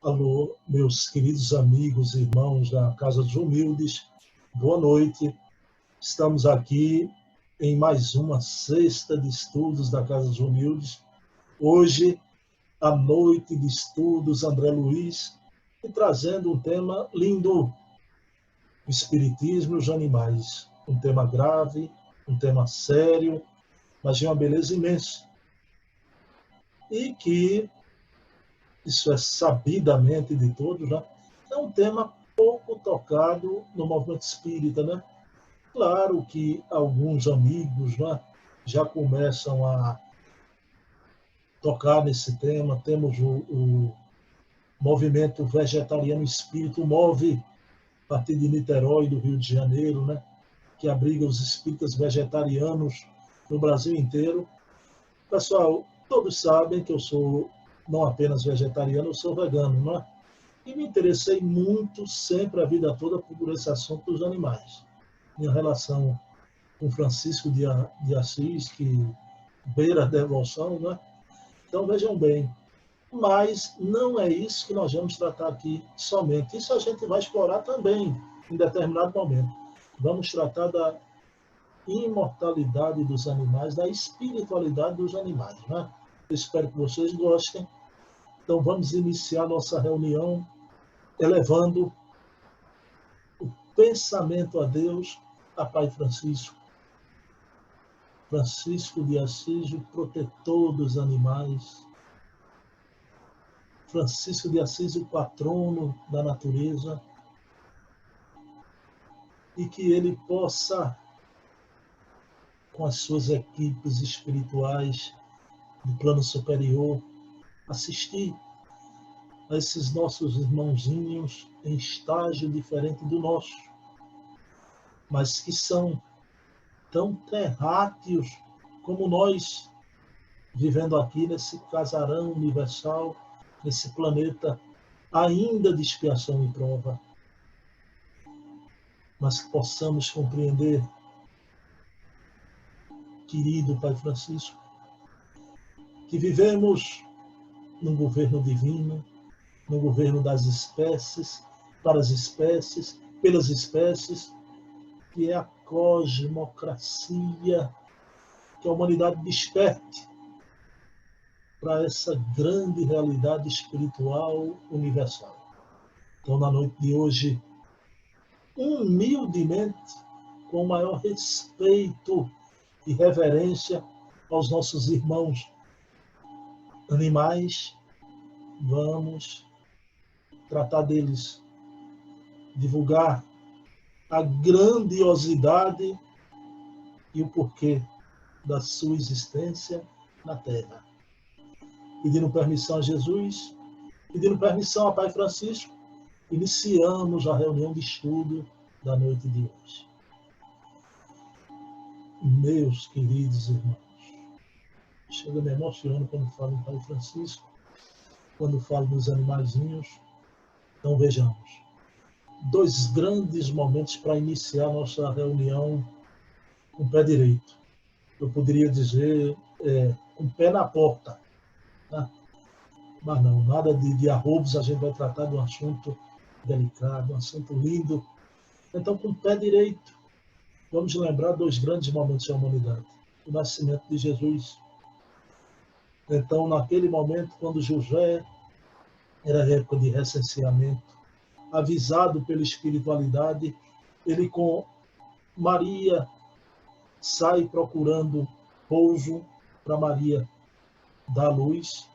Alô, meus queridos amigos e irmãos da Casa dos Humildes, boa noite. Estamos aqui em mais uma sexta de estudos da Casa dos Humildes. Hoje, a noite de estudos André Luiz, e trazendo um tema lindo, o Espiritismo e os animais. Um tema grave, um tema sério, mas de uma beleza imensa. E que, isso é sabidamente de todos, né? É um tema pouco tocado no movimento espírita, né? Claro que alguns amigos, né, já começam a tocar nesse tema. Temos o movimento vegetariano espírito, move a partir de Niterói, do Rio de Janeiro, né, que abriga os espíritas vegetarianos no Brasil inteiro. Pessoal, todos sabem que eu sou não apenas vegetariano, eu sou vegano, não é? E me interessei muito, sempre, a vida toda, por esse assunto dos animais. Minha relação com Francisco de Assis, que beira a devoção, né? Então, vejam bem, mas não é isso que nós vamos tratar aqui somente. Isso a gente vai explorar também em determinado momento. Vamos tratar da imortalidade dos animais, da espiritualidade dos animais, né? Eu espero que vocês gostem. Então, vamos iniciar nossa reunião elevando o pensamento a Deus, a Pai Francisco. Francisco de Assis, o protetor dos animais. Francisco de Assis, o patrono da natureza. E que ele possa, com as suas equipes espirituais do plano superior, assistir a esses nossos irmãozinhos em estágio diferente do nosso, mas que são tão terráqueos como nós, vivendo aqui nesse casarão universal, nesse planeta ainda de expiação e prova. Mas que possamos compreender, querido Pai Francisco, que vivemos num governo divino, no governo das espécies, para as espécies, pelas espécies, que é a cosmocracia, que a humanidade desperte para essa grande realidade espiritual universal. Então, na noite de hoje, humildemente, com o maior respeito e reverência aos nossos irmãos animais, vamos tratar deles, divulgar a grandiosidade e o porquê da sua existência na Terra. Pedindo permissão a Jesus, pedindo permissão a Pai Francisco, iniciamos a reunião de estudo da noite de hoje. Meus queridos irmãos, chega me emocionando quando falo em Pai Francisco, quando falo dos animaizinhos. Então vejamos, dois grandes momentos para iniciar nossa reunião com o pé direito. Eu poderia dizer com o pé na porta, né? Mas não, nada de arroubos, a gente vai tratar de um assunto delicado, um assunto lindo. Então, com o pé direito, vamos lembrar dois grandes momentos da humanidade. O nascimento de Jesus. Então, naquele momento, quando José era época de recenseamento, avisado pela espiritualidade, ele com Maria sai procurando pouso para Maria dar luz,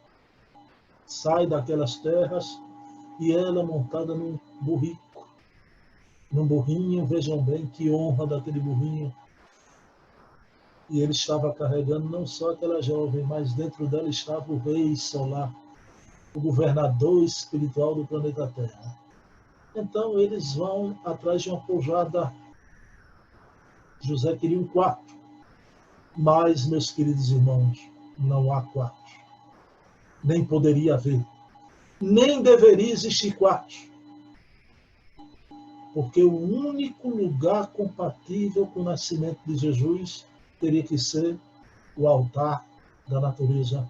sai daquelas terras e ela montada num burrico, num burrinho, vejam bem que honra daquele burrinho. E ele estava carregando não só aquela jovem, mas dentro dela estava o rei solar, o governador espiritual do planeta Terra. Então eles vão atrás de uma pousada. José queria um quarto, mas, meus queridos irmãos, não há quartos. Nem poderia haver. Nem deveria existir quartos. Porque o único lugar compatível com o nascimento de Jesus teria que ser o altar da natureza.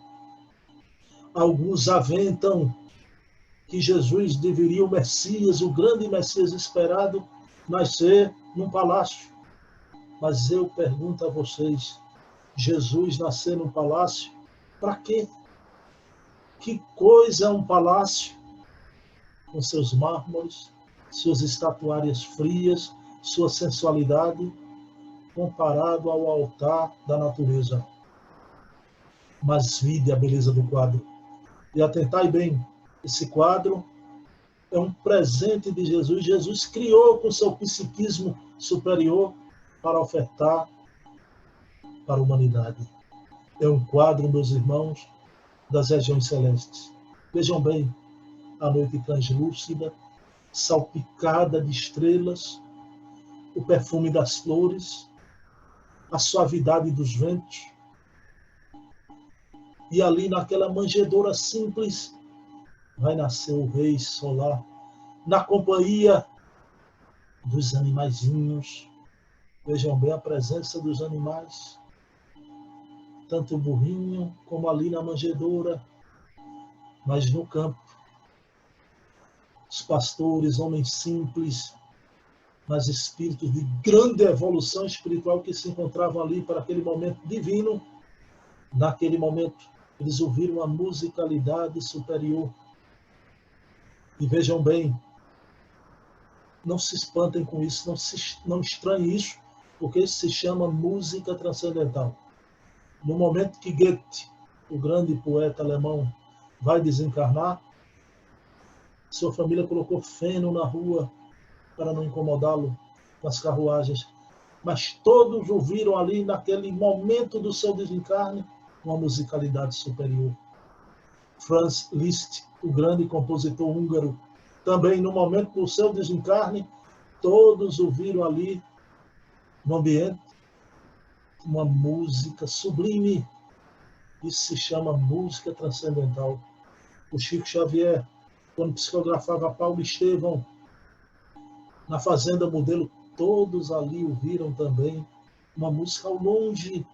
Alguns aventam que Jesus deveria, o Messias, o grande Messias esperado, nascer num palácio. Mas eu pergunto a vocês, Jesus nascer num palácio, para quê? Que coisa é um palácio? Com seus mármores, suas estatuárias frias, sua sensualidade, comparado ao altar da natureza. Mas vide a beleza do quadro. E atentai bem, esse quadro é um presente de Jesus. Jesus criou com seu psiquismo superior para ofertar para a humanidade. É um quadro, meus irmãos, das regiões celestes. Vejam bem, a noite translúcida, salpicada de estrelas, o perfume das flores, a suavidade dos ventos. E ali naquela manjedoura simples vai nascer o Rei Solar, na companhia dos animaizinhos. Vejam bem a presença dos animais, tanto o burrinho como ali na manjedoura, mas no campo. Os pastores, homens simples, mas espíritos de grande evolução espiritual que se encontravam ali para aquele momento divino. Naquele momento, eles ouviram a musicalidade superior. E vejam bem, não se espantem com isso, não estranhem isso, porque isso se chama música transcendental. No momento que Goethe, o grande poeta alemão, vai desencarnar, sua família colocou feno na rua para não incomodá-lo com as carruagens. Mas todos ouviram ali, naquele momento do seu desencarne, uma musicalidade superior. Franz Liszt, o grande compositor húngaro, também no momento do seu desencarne, todos ouviram ali, no ambiente, uma música sublime. Isso se chama música transcendental. O Chico Xavier, quando psicografava Paulo Estevão, na Fazenda Modelo, todos ali ouviram também uma música ao longe,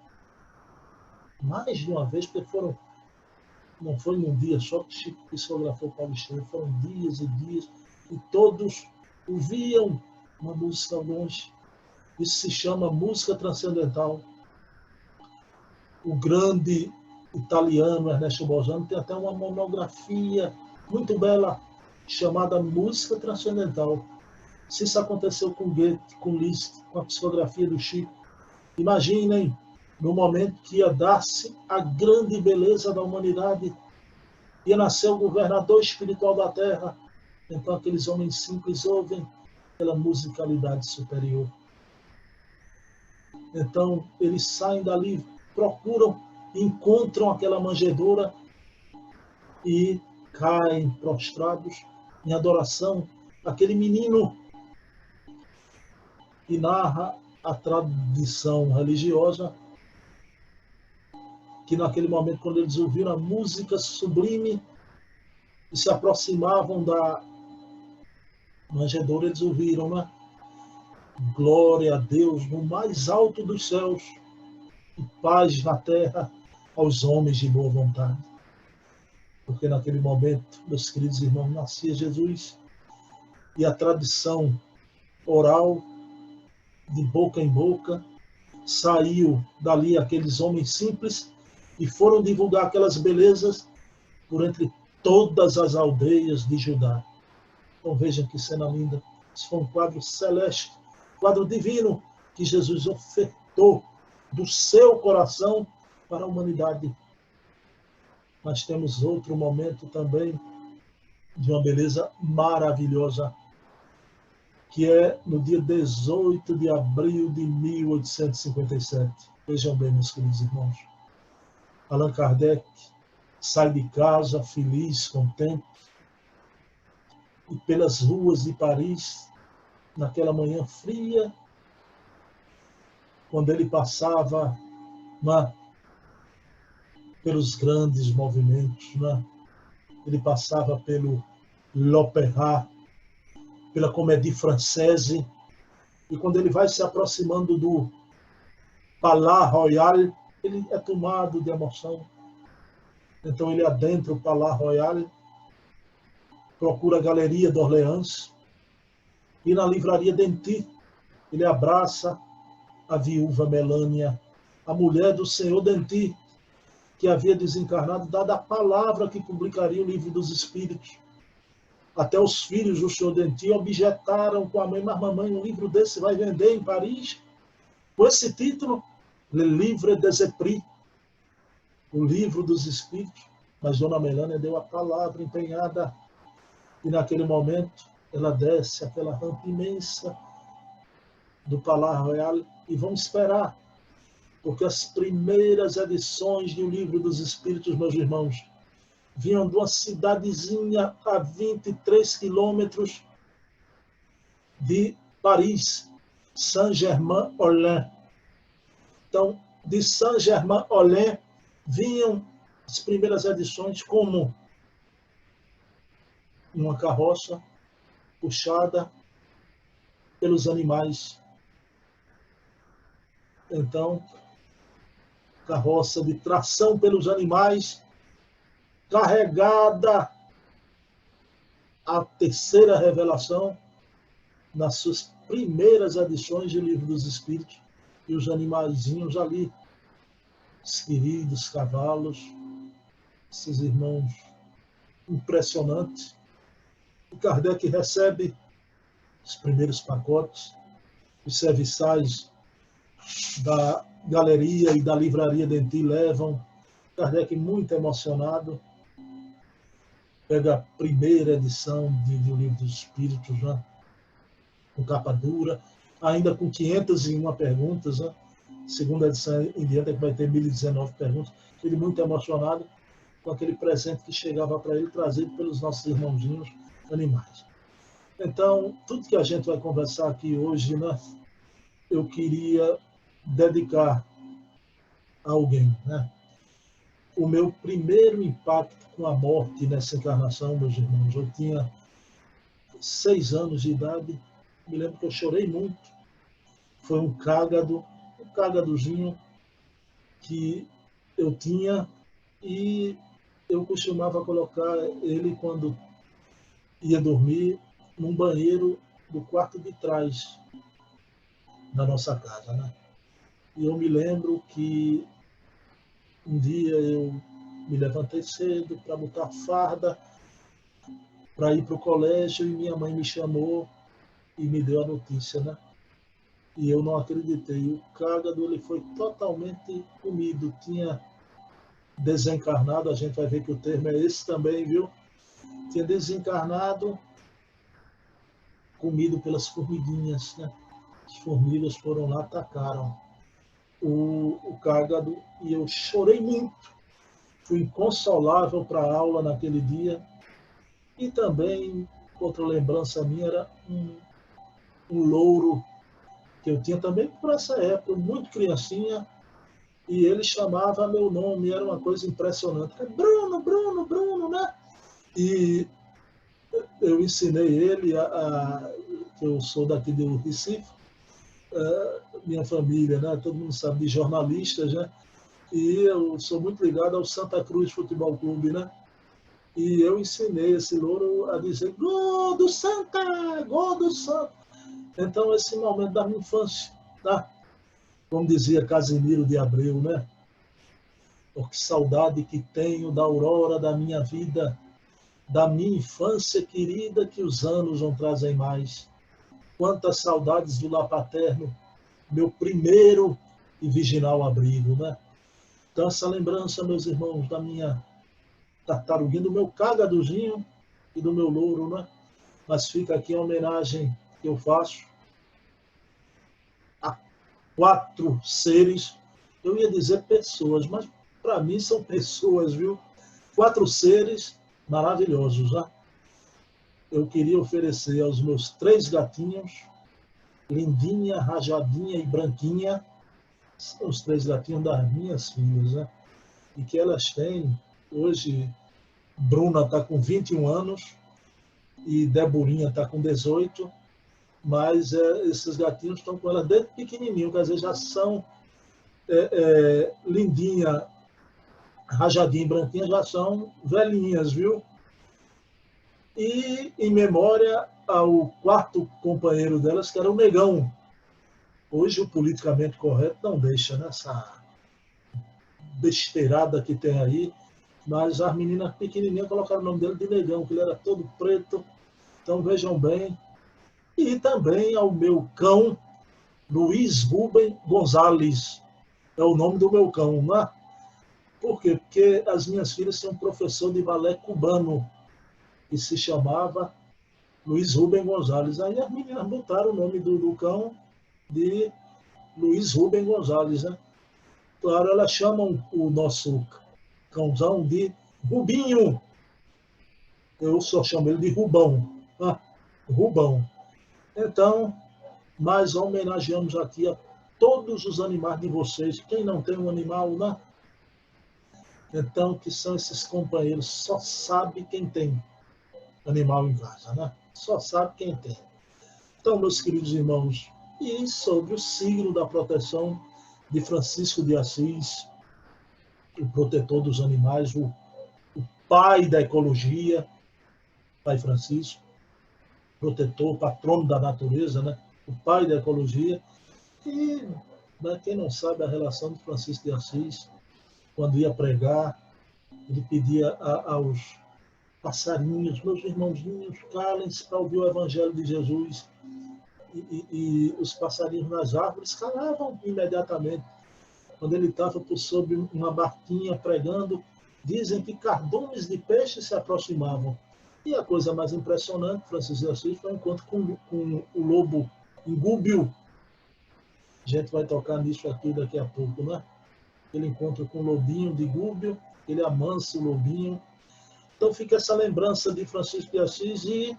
mais de uma vez, porque não foi num dia só que Chico psicografou Paulo Estevão, foram dias e dias, e todos ouviam uma música ao longe. Isso se chama música transcendental. O grande italiano Ernesto Bolzano tem até uma monografia muito bela chamada Música Transcendental. Se isso aconteceu com Goethe, com Liszt, com a psicografia do Chico, imaginem no momento que ia dar-se a grande beleza da humanidade, ia nascer o governador espiritual da Terra. Então aqueles homens simples ouvem pela musicalidade superior. Então eles saem dali, procuram, encontram aquela manjedoura e caem prostrados em adoração àquele menino. E narra a tradição religiosa que naquele momento, quando eles ouviram a música sublime e se aproximavam da manjedoura, eles ouviram, né? Glória a Deus no mais alto dos céus e paz na terra aos homens de boa vontade. Porque naquele momento, meus queridos irmãos, nascia Jesus e a tradição oral, de boca em boca, saiu dali aqueles homens simples e foram divulgar aquelas belezas por entre todas as aldeias de Judá. Então vejam que cena linda. Isso foi um quadro celeste, quadro divino que Jesus ofertou do seu coração para a humanidade. Mas temos outro momento também de uma beleza maravilhosa, que é no dia 18 de abril de 1857. Vejam bem, meus queridos irmãos. Allan Kardec sai de casa, feliz, contente, e pelas ruas de Paris, naquela manhã fria, quando ele passava pelos grandes movimentos, ele passava pelo l'Opéra, pela Comédie Française, e quando ele vai se aproximando do Palais Royal, ele é tomado de emoção. Então ele adentra o Palais Royal procura a Galeria de Orleans, e na livraria Denti, ele abraça a viúva Melânia, a mulher do senhor Denti, que havia desencarnado, dada a palavra que publicaria o Livro dos Espíritos. Até os filhos do senhor Denti objetaram com a mãe: mas mamãe, um livro desse vai vender em Paris? Com esse título, Le Livre des Esprits, o Livro dos Espíritos. Mas Dona Melânia deu a palavra empenhada, e naquele momento ela desce aquela rampa imensa do Palácio Royal, e vamos esperar, porque as primeiras edições do Livro dos Espíritos, meus irmãos, vinham de uma cidadezinha a 23 quilômetros de Paris, Saint-Germain-en-Laye. Então, de Saint-Germain-en-Laye vinham as primeiras edições como uma carroça puxada pelos animais. Então, carroça de tração pelos animais, carregada a terceira revelação nas suas primeiras edições de Livro dos Espíritos, e os animaizinhos ali, os queridos cavalos, esses irmãos impressionantes. E Kardec recebe os primeiros pacotes, os serviçais da galeria e da livraria Denti levam. Kardec, muito emocionado, pega a primeira edição do Livro dos Espíritos, né? Com capa dura, ainda com 501 perguntas, né? Segunda edição em diante, que vai ter 1019 perguntas. Ele muito emocionado com aquele presente que chegava para ele, trazido pelos nossos irmãozinhos animais. Então, tudo que a gente vai conversar aqui hoje, né, eu queria dedicar a alguém, né? O meu primeiro impacto com a morte nessa encarnação, meus irmãos, eu tinha 6 anos de idade, me lembro que eu chorei muito. Foi um cágadozinho que eu tinha, e eu costumava colocar ele, quando ia dormir, num banheiro do quarto de trás da nossa casa, né? E eu me lembro que um dia eu me levantei cedo para botar farda, para ir para o colégio, e minha mãe me chamou e me deu a notícia, né? E eu não acreditei. O cágado, ele foi totalmente comido, tinha desencarnado, a gente vai ver que o termo é esse também, viu? Tinha desencarnado, comido pelas formiguinhas, né? As formigas foram lá, atacaram o cágado, e eu chorei muito. Fui inconsolável para a aula naquele dia. E também, outra lembrança minha era um louro que eu tinha também por essa época, muito criancinha, e ele chamava meu nome, era uma coisa impressionante. Bruno, Bruno, Bruno, né? E eu ensinei ele que eu sou daqui do Recife, minha família, né? Todo mundo sabe, de jornalistas, né? E eu sou muito ligado ao Santa Cruz Futebol Clube, né? E eu ensinei esse louro a dizer: gol do Santa, gol do Santa. Então, esse momento da minha infância, tá? Como dizia Casimiro de Abreu, né? Oh, que saudade que tenho da aurora da minha vida, da minha infância querida, que os anos não trazem mais. Quantas saudades do lar paterno, meu primeiro e virginal abrigo, né? Então, essa lembrança, meus irmãos, da minha tartaruguinha, do meu cágadozinho e do meu louro, né? Mas fica aqui a homenagem que eu faço a 4 seres, eu ia dizer pessoas, mas para mim são pessoas, viu? 4 seres maravilhosos, né? Eu queria oferecer aos meus 3 gatinhos, Lindinha, Rajadinha e Branquinha, são os 3 gatinhos das minhas filhas, né? E que elas têm, hoje, Bruna está com 21 anos e Deborinha está com 18, mas esses gatinhos estão com elas desde pequenininho, quer dizer, já são Lindinha, Rajadinha e Branquinha, já são velhinhas, viu? E em memória ao quarto companheiro delas, que era o Negão. Hoje o politicamente correto não deixa nessa besteirada que tem aí, mas as meninas pequenininhas colocaram o nome dele de Negão, que ele era todo preto. Então vejam bem. E também ao meu cão, Luiz Rubem Gonzalez. É o nome do meu cão, não é? Por quê? Porque as minhas filhas tinham um professor de balé cubano, que se chamava Luiz Rubem Gonzalez. Aí as meninas botaram o nome do cão de Luiz Rubem Gonzalez, né? Claro, elas chamam o nosso cãozão de Rubinho. Eu só chamo ele de Rubão. Ah, Rubão. Então, nós homenageamos aqui a todos os animais de vocês. Quem não tem um animal, né? Então, que são esses companheiros? Só sabe quem tem animal em casa, né? Só sabe quem tem. Então, meus queridos irmãos, e sobre o signo da proteção de Francisco de Assis, o protetor dos animais, o pai da ecologia, Pai Francisco, protetor, patrono da natureza, né? O pai da ecologia. E, né, quem não sabe a relação de Francisco de Assis, quando ia pregar, ele pedia aos passarinhos, meus irmãozinhos, calem-se para ouvir o evangelho de Jesus. E os passarinhos nas árvores calavam imediatamente. Quando ele estava por sobre uma barquinha pregando, dizem que cardumes de peixe se aproximavam. E a coisa mais impressionante, Francisco de Assis, foi o encontro com o lobo em Gúbio. A gente vai tocar nisso aqui daqui a pouco, né? Ele encontra com o lobinho de Gúbio, ele amansa o lobinho. Então fica essa lembrança de Francisco de Assis. E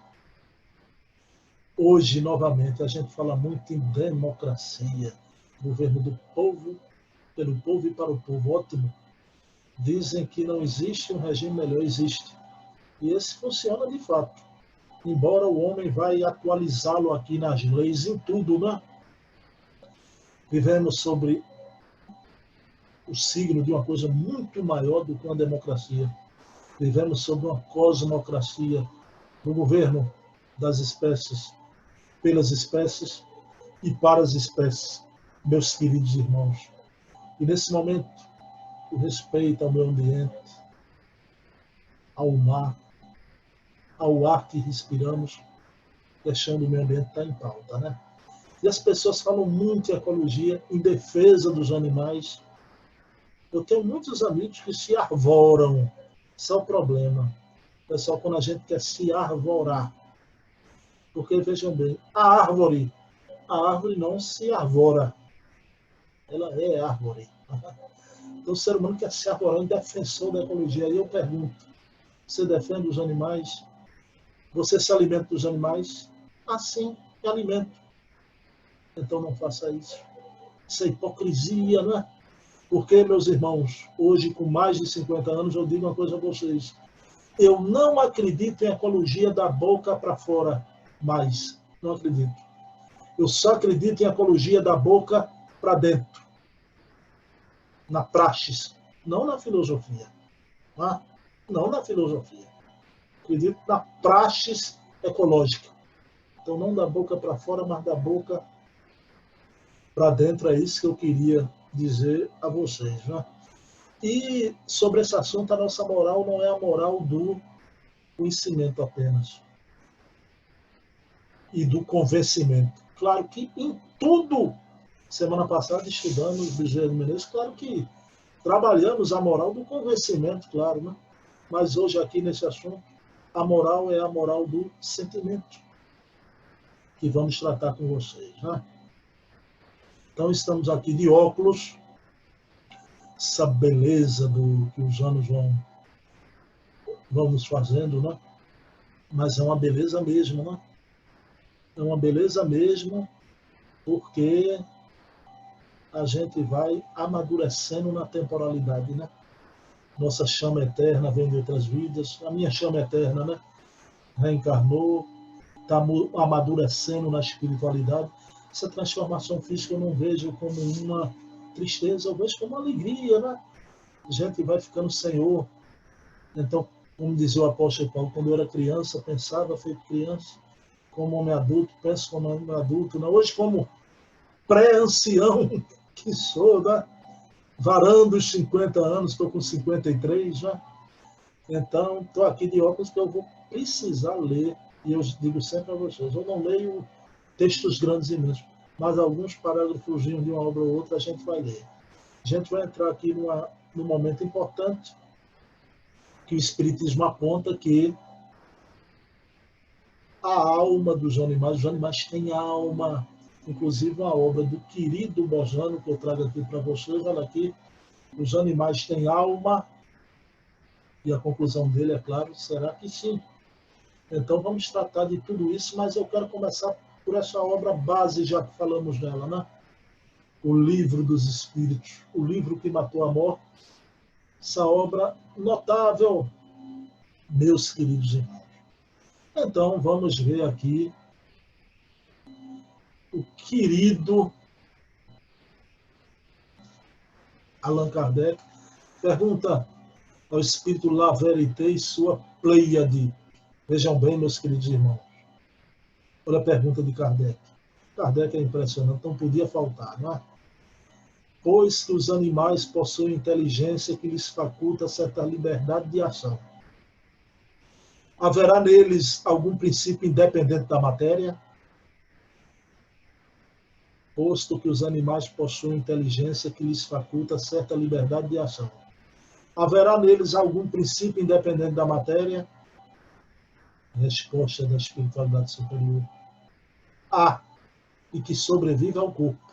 hoje, novamente, a gente fala muito em democracia, governo do povo, pelo povo e para o povo. Ótimo. Dizem que não existe um regime melhor, existe. E esse funciona de fato. Embora o homem vai atualizá-lo aqui nas leis, em tudo, né? Vivemos sobre o signo de uma coisa muito maior do que uma democracia. Vivemos sobre uma cosmocracia do governo das espécies, pelas espécies e para as espécies, meus queridos irmãos. E nesse momento, o respeito ao meio ambiente, ao mar, ao ar que respiramos, deixando o meio ambiente estar em pauta, né? E as pessoas falam muito em ecologia, em defesa dos animais. Eu tenho muitos amigos que se arvoram. Esse é o problema. Pessoal, quando a gente quer se arvorar. Porque, vejam bem, a árvore não se arvora. Ela é árvore. Então, o ser humano quer se arvorar em defensor da ecologia. Aí eu pergunto, você defende os animais? Você se alimenta dos animais? Assim, é alimento. Então não faça isso. Isso é hipocrisia, não é? Porque, meus irmãos, hoje, com mais de 50 anos, eu digo uma coisa a vocês. Eu não acredito em ecologia da boca para fora mais. Não acredito. Eu só acredito em ecologia da boca para dentro. Na praxis. Não na filosofia. Não na filosofia. Acredito na praxis ecológica. Então, não da boca para fora, mas da boca para dentro. É isso que eu queria dizer a vocês, né? E sobre esse assunto, a nossa moral não é a moral do conhecimento apenas e do convencimento. Claro que em tudo, semana passada estudamos Bezerra de Menezes, claro que trabalhamos a moral do convencimento, claro, né? Mas hoje aqui nesse assunto, a moral é a moral do sentimento que vamos tratar com vocês, né? Então estamos aqui de óculos, essa beleza do que os anos vão nos fazendo, né? Mas é uma beleza mesmo, né? É uma beleza mesmo, porque a gente vai amadurecendo na temporalidade, né? Nossa chama eterna vem de outras vidas, a minha chama eterna, né? Reencarnou, está amadurecendo na espiritualidade. Essa transformação física eu não vejo como uma tristeza, eu vejo como uma alegria, né? A gente vai ficando Senhor. Então, Como dizia o apóstolo Paulo, quando eu era criança, pensava feito criança, como homem adulto, penso como homem adulto. Não? Hoje, como pré-ancião que sou, né? Varando os 50 anos, estou com 53 já. Então, estou aqui de óculos que eu vou precisar ler, e eu digo sempre a vocês, eu não leio textos grandes e imensos, mas alguns parágrafos de uma obra ou outra a gente vai ler. A gente vai entrar aqui num momento importante, que o Espiritismo aponta que a alma dos animais, os animais têm alma, inclusive uma obra do querido Bojano, que eu trago aqui para vocês, olha aqui, os animais têm alma, e a conclusão dele, é claro, será que sim. Então vamos tratar de tudo isso, mas eu quero começar por essa obra base, já que falamos dela, né? O Livro dos Espíritos, o livro que matou a morte, essa obra notável, meus queridos irmãos. Então vamos ver aqui o querido Allan Kardec pergunta ao Espírito La Verité e sua Pleiade. Vejam bem, meus queridos irmãos. Olha a pergunta de Kardec. Kardec é impressionante, não podia faltar, não é? Pois que os animais possuem inteligência que lhes faculta certa liberdade de ação. Haverá neles algum princípio independente da matéria? Posto que os animais possuem inteligência que lhes faculta certa liberdade de ação. Haverá neles algum princípio independente da matéria? Resposta da espiritualidade superior. Há, e que sobrevive ao corpo.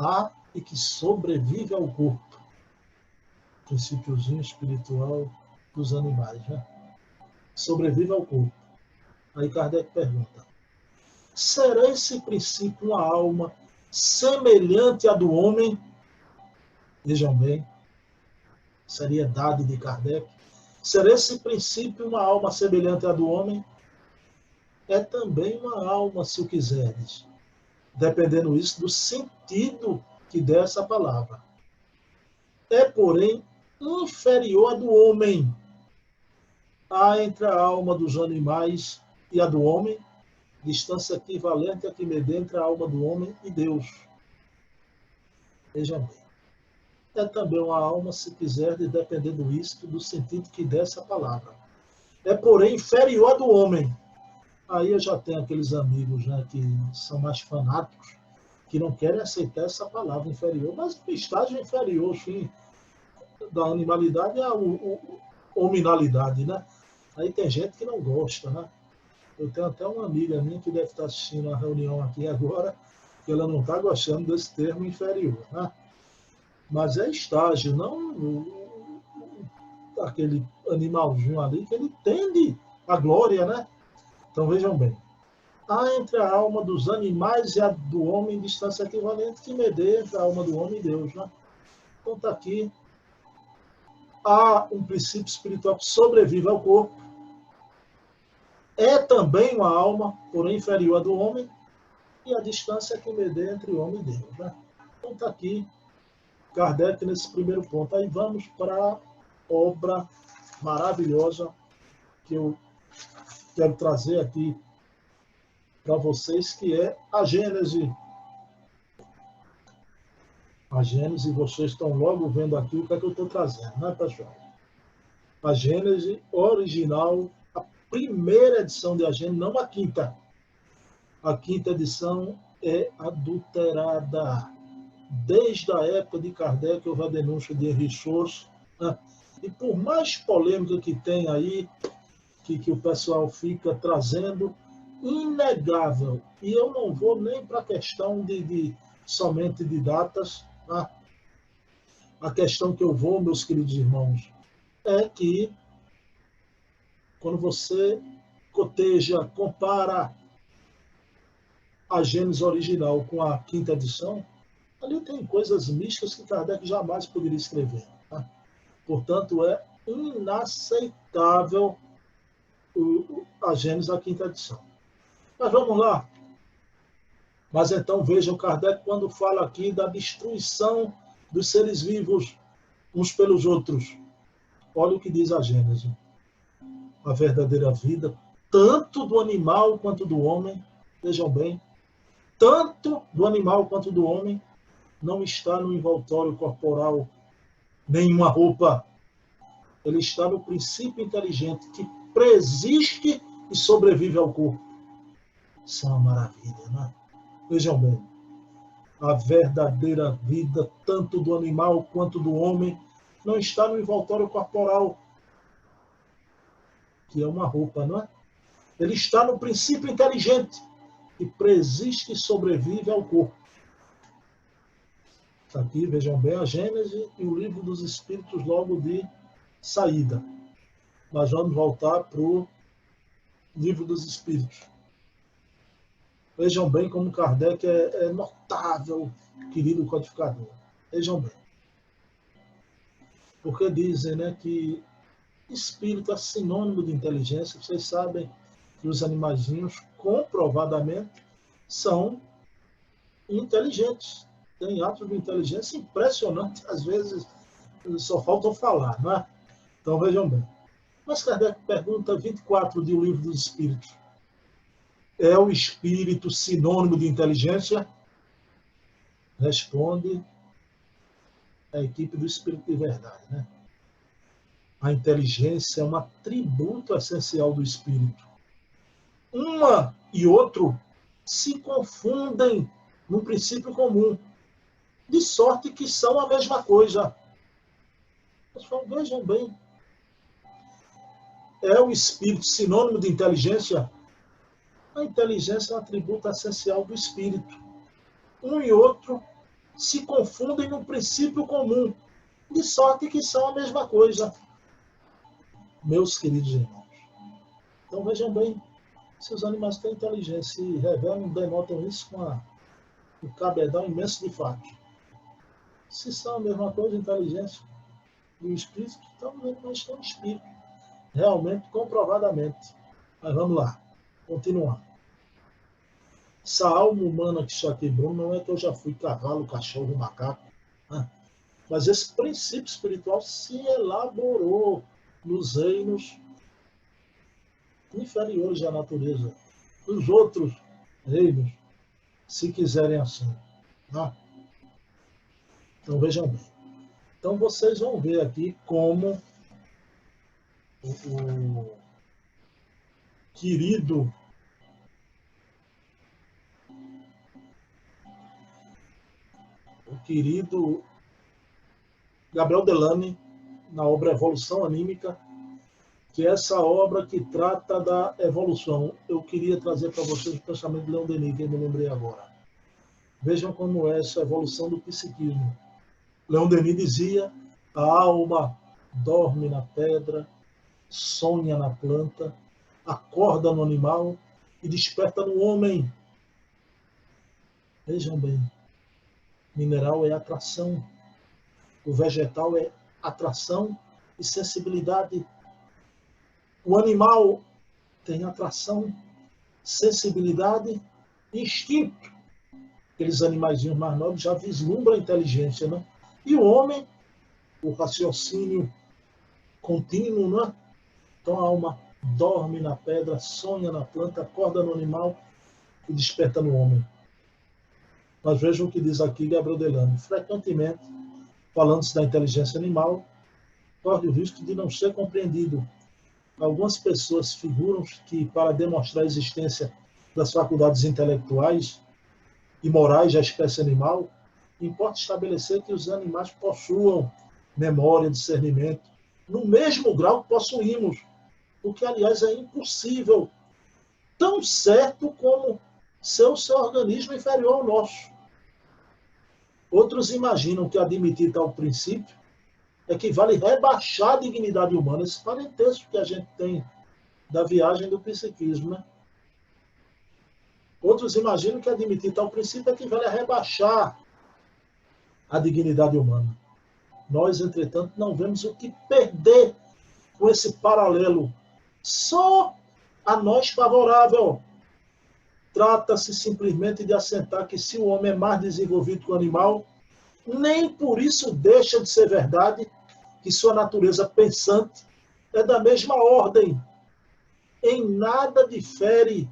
Há, e que sobrevive ao corpo. Princípiozinho espiritual dos animais, né? Sobrevive ao corpo. Aí Kardec pergunta, será esse princípio uma alma semelhante à do homem? Vejam bem, seriedade de Kardec. Será esse princípio uma alma semelhante à do homem? É também uma alma, se o quiseres, dependendo isso do sentido que der essa palavra. É, porém, inferior à do homem. Há entre a alma dos animais e a do homem distância equivalente a que mede entre a alma do homem e Deus. Veja bem. É também uma alma, se quiser, dependendo isto do sentido que der essa palavra. É, porém, inferior à do homem. Aí eu já tenho aqueles amigos, né, que são mais fanáticos, que não querem aceitar essa palavra inferior, mas o estágio inferior, sim, da animalidade é a hominalidade, né? Aí tem gente que não gosta, né? Eu tenho até uma amiga minha que deve estar assistindo a reunião aqui agora, que ela não está gostando desse termo inferior, né? Mas é estágio, não aquele animalzinho ali que ele tende à glória, né? Então vejam bem. Há entre a alma dos animais e a do homem distância equivalente que mede entre a alma do homem e Deus, né? Então está aqui. Há um princípio espiritual que sobrevive ao corpo. É também uma alma, porém inferior à do homem, e a distância que mede entre o homem e Deus, né? Então está aqui Kardec nesse primeiro ponto. Aí vamos para a obra maravilhosa que eu quero trazer aqui para vocês, que é a Gênese. A Gênese, vocês estão logo vendo aqui o que é que eu estou trazendo, né, pessoal? A Gênese original, a primeira edição de A Gênese, não a quinta. A quinta edição é adulterada. Desde a época de Kardec, houve a denúncia de Henri Schwartz, né? E por mais polêmica que tem aí, que o pessoal fica trazendo, inegável. E eu não vou nem para a questão somente de datas, tá? A questão que eu vou, meus queridos irmãos, é que quando você coteja, compara a Gênese original com a quinta edição, ali tem coisas místicas que Kardec jamais poderia escrever. Tá? Portanto, é inaceitável a Gênese da quinta edição. Mas vamos lá. Mas então vejam, Kardec, quando fala aqui da destruição dos seres vivos uns pelos outros. Olha o que diz a Gênesis. A verdadeira vida, tanto do animal quanto do homem, vejam bem, tanto do animal quanto do homem, não está no envoltório corporal, nenhuma roupa. Ele está no princípio inteligente que preexiste e sobrevive ao corpo. Isso é uma maravilha, não é? Vejam bem, a verdadeira vida, tanto do animal quanto do homem, não está no envoltório corporal, que é uma roupa, não é? Ele está no princípio inteligente, que preexiste e sobrevive ao corpo. Está aqui, vejam bem, a Gênesis e o livro dos Espíritos logo de saída. Nós vamos voltar para o livro dos Espíritos. Vejam bem como Kardec é notável, querido codificador. Vejam bem. Porque dizem, né, que espírito é sinônimo de inteligência. Vocês sabem que os animaizinhos comprovadamente são inteligentes. Tem atos de inteligência impressionantes, às vezes só faltam falar, não é? Então vejam bem. Mas Kardec pergunta 24 do livro dos Espíritos. É o espírito sinônimo de inteligência? Responde a equipe do Espírito de Verdade, né? A inteligência é um atributo essencial do espírito. Uma e outro se confundem no princípio comum, de sorte que são a mesma coisa. Pessoal, vejam bem. É o espírito sinônimo de inteligência? A inteligência é um atributo essencial do espírito. Um e outro se confundem no princípio comum, de sorte que são a mesma coisa. Meus queridos irmãos. Então vejam bem, se os animais têm inteligência e revelam, denotam isso com um cabedal imenso de fatos. Se são a mesma coisa, inteligência e o espírito, então os animais estão no espírito. Realmente, comprovadamente. Mas vamos lá, continuar. Essa alma humana que está quebrou, não é que eu já fui cavalo, cachorro, macaco, né? Mas esse princípio espiritual se elaborou nos reinos inferiores à natureza, nos outros reinos, se quiserem assim. Né? Então vejam bem. Então vocês vão ver aqui como o querido Gabriel Delane, na obra Evolução Anímica, que é essa obra que trata da evolução. Eu queria trazer para vocês o pensamento de Leon Denis, que eu me lembrei agora. Vejam como é essa evolução do psiquismo. Leon Denis dizia: a alma dorme na pedra, sonha na planta, acorda no animal e desperta no homem. Vejam bem, mineral é atração, o vegetal é atração e sensibilidade. O animal tem atração, sensibilidade e instinto. Aqueles animaizinhos mais nobres já vislumbram a inteligência, né? E o homem, o raciocínio contínuo, né? Então a alma dorme na pedra, sonha na planta, acorda no animal e desperta no homem. Mas vejam o que diz aqui Gabriel Delane. Frequentemente, falando-se da inteligência animal, corre o risco de não ser compreendido. Algumas pessoas figuram que, para demonstrar a existência das faculdades intelectuais e morais da espécie animal, importa estabelecer que os animais possuam memória, discernimento, no mesmo grau que possuímos, o que, aliás, é impossível, tão certo como ser o seu organismo inferior ao nosso. Outros imaginam que admitir tal princípio equivale a rebaixar a dignidade humana. Esse parentesco que a gente tem da viagem do psiquismo, né? Outros imaginam que admitir tal princípio equivale a rebaixar a dignidade humana. Nós, entretanto, não vemos o que perder com esse paralelo. Só a nós favorável. Trata-se simplesmente de assentar que se o homem é mais desenvolvido que o animal, nem por isso deixa de ser verdade que sua natureza pensante é da mesma ordem. Em nada difere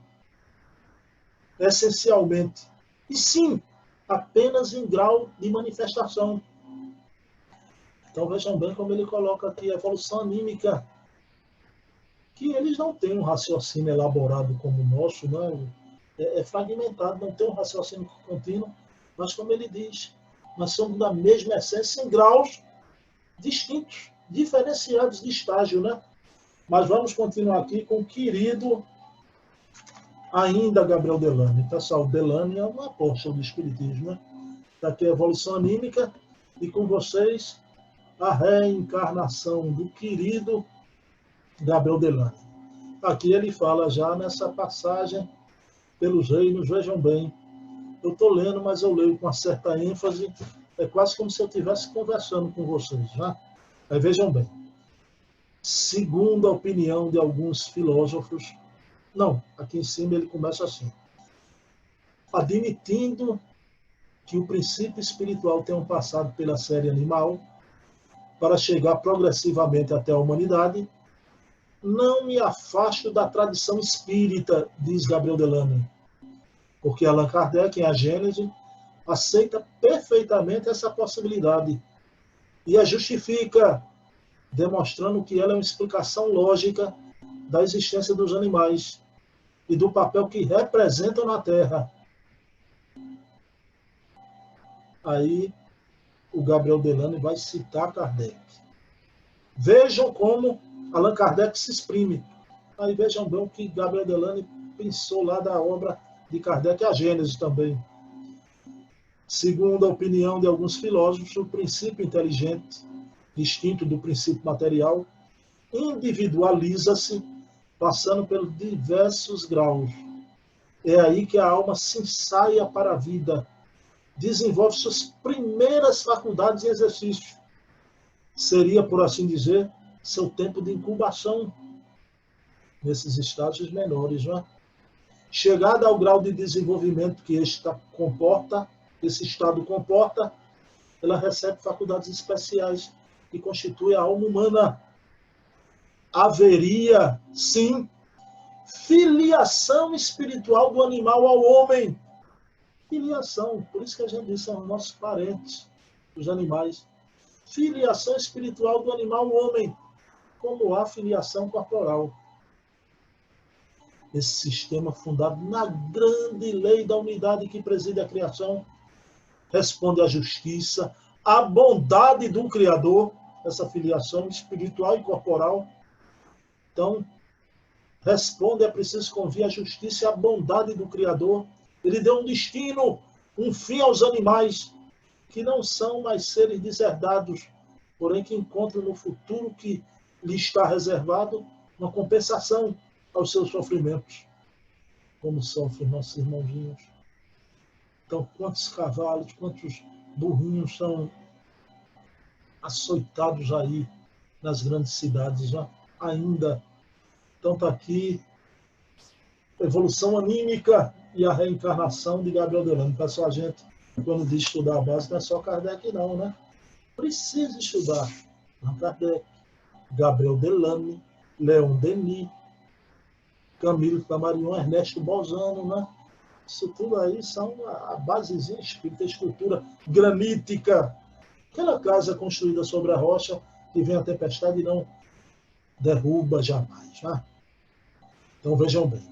essencialmente. E sim, apenas em grau de manifestação. Então vejam bem como ele coloca aqui a evolução anímica, que eles não têm um raciocínio elaborado como o nosso, né? É fragmentado, não tem um raciocínio contínuo, mas como ele diz, nós somos da mesma essência em graus distintos, diferenciados de estágio, né? Mas vamos continuar aqui com o querido ainda Gabriel Delany. Pessoal, Delany é um apóstolo do Espiritismo, né? Está aqui a evolução anímica e com vocês a reencarnação do querido Gabriel Delany. Aqui ele fala já nessa passagem pelos reinos, vejam bem, eu estou lendo, mas eu leio com uma certa ênfase, é quase como se eu estivesse conversando com vocês, né? Aí vejam bem, segundo a opinião de alguns filósofos, não, aqui em cima ele começa assim, admitindo que o princípio espiritual tenha passado pela série animal para chegar progressivamente até a humanidade, não me afasto da tradição espírita, diz Gabriel Delany, porque Allan Kardec, em A Gênese, aceita perfeitamente essa possibilidade e a justifica, demonstrando que ela é uma explicação lógica da existência dos animais e do papel que representam na Terra. Aí o Gabriel Delany vai citar Kardec. Vejam como Allan Kardec se exprime. Aí vejam bem o que Gabriel Delany pensou lá da obra de Kardec, A Gênese também. Segundo a opinião de alguns filósofos, o princípio inteligente, distinto do princípio material, individualiza-se, passando pelos diversos graus. É aí que a alma se ensaia para a vida, desenvolve suas primeiras faculdades em exercício. Seria, por assim dizer, seu tempo de incubação nesses estágios menores, não é? Chegada ao grau de desenvolvimento que esse estado comporta, ela recebe faculdades especiais que constituem a alma humana. Haveria, sim, filiação espiritual do animal ao homem. Filiação, por isso que a gente diz, são nossos parentes, os animais. Filiação espiritual do animal ao homem, como há filiação corporal. Esse sistema fundado na grande lei da unidade que preside a criação responde à justiça, à bondade do Criador, essa filiação espiritual e corporal. Então, responde, é preciso convir à justiça e à bondade do Criador. Ele deu um destino, um fim aos animais, que não são mais seres deserdados, porém que encontram no futuro que lhe está reservado uma compensação aos seus sofrimentos, como sofrem nossos irmãozinhos. Então, quantos cavalos, quantos burrinhos são açoitados aí nas grandes cidades, já ainda. Então está aqui a evolução anímica e a reencarnação de Gabriel Delany. Pessoal, a gente, quando diz estudar a base, não é só Kardec não, né? Precisa estudar Kardec, Gabriel Delany, Leon Denis, Camilo Camarion, Ernesto Bolzano, né? Isso tudo aí são a basezinha espírita, a escultura granítica. Aquela casa construída sobre a rocha que vem a tempestade e não derruba jamais. Né? Então vejam bem.